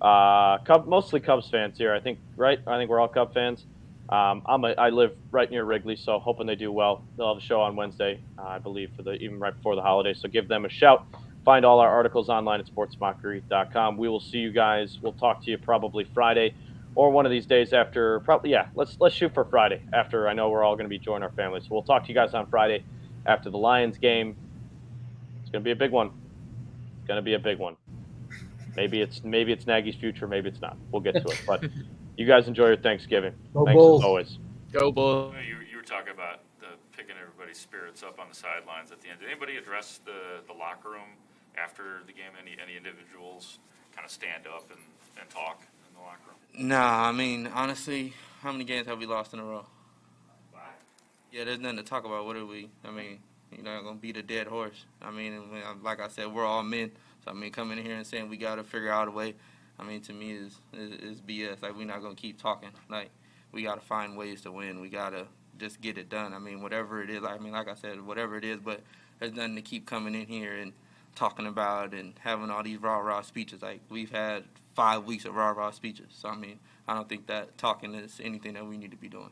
Mostly Cubs fans here, I think, right? I think we're all Cub fans. I live right near Wrigley, so hoping they do well. They'll have a show on Wednesday, I believe, even right before the holidays. So give them a shout. Find all our articles online at sportsmockery.com. We will see you guys. We'll talk to you probably Friday or one of these days after. Probably, yeah. Let's shoot for Friday after. I know we're all going to be joining our families. So we'll talk to you guys on Friday after the Lions game. It's going to be a big one. Maybe it's Nagy's future. Maybe it's not. We'll get to it. But you guys enjoy your Thanksgiving. Go Thanks Bulls. as always. Go Bulls. You were talking about picking everybody's spirits up on the sidelines at the end. Did anybody address the locker room after the game? Any individuals kind of stand up and talk in the locker room? Nah, I mean, honestly, how many games have we lost in a row? Yeah, there's nothing to talk about. What are we? I mean, you're not going to beat a dead horse. I mean, like I said, we're all men. So, I mean, coming in here and saying we got to figure out a way, I mean, to me is BS. Like, we're not going to keep talking. Like, we got to find ways to win. We got to just get it done. I mean, whatever it is. I mean, like I said, whatever it is. But there's nothing to keep coming in here and talking about and having all these rah-rah speeches. Like, we've had 5 weeks of rah-rah speeches. So, I mean, I don't think that talking is anything that we need to be doing.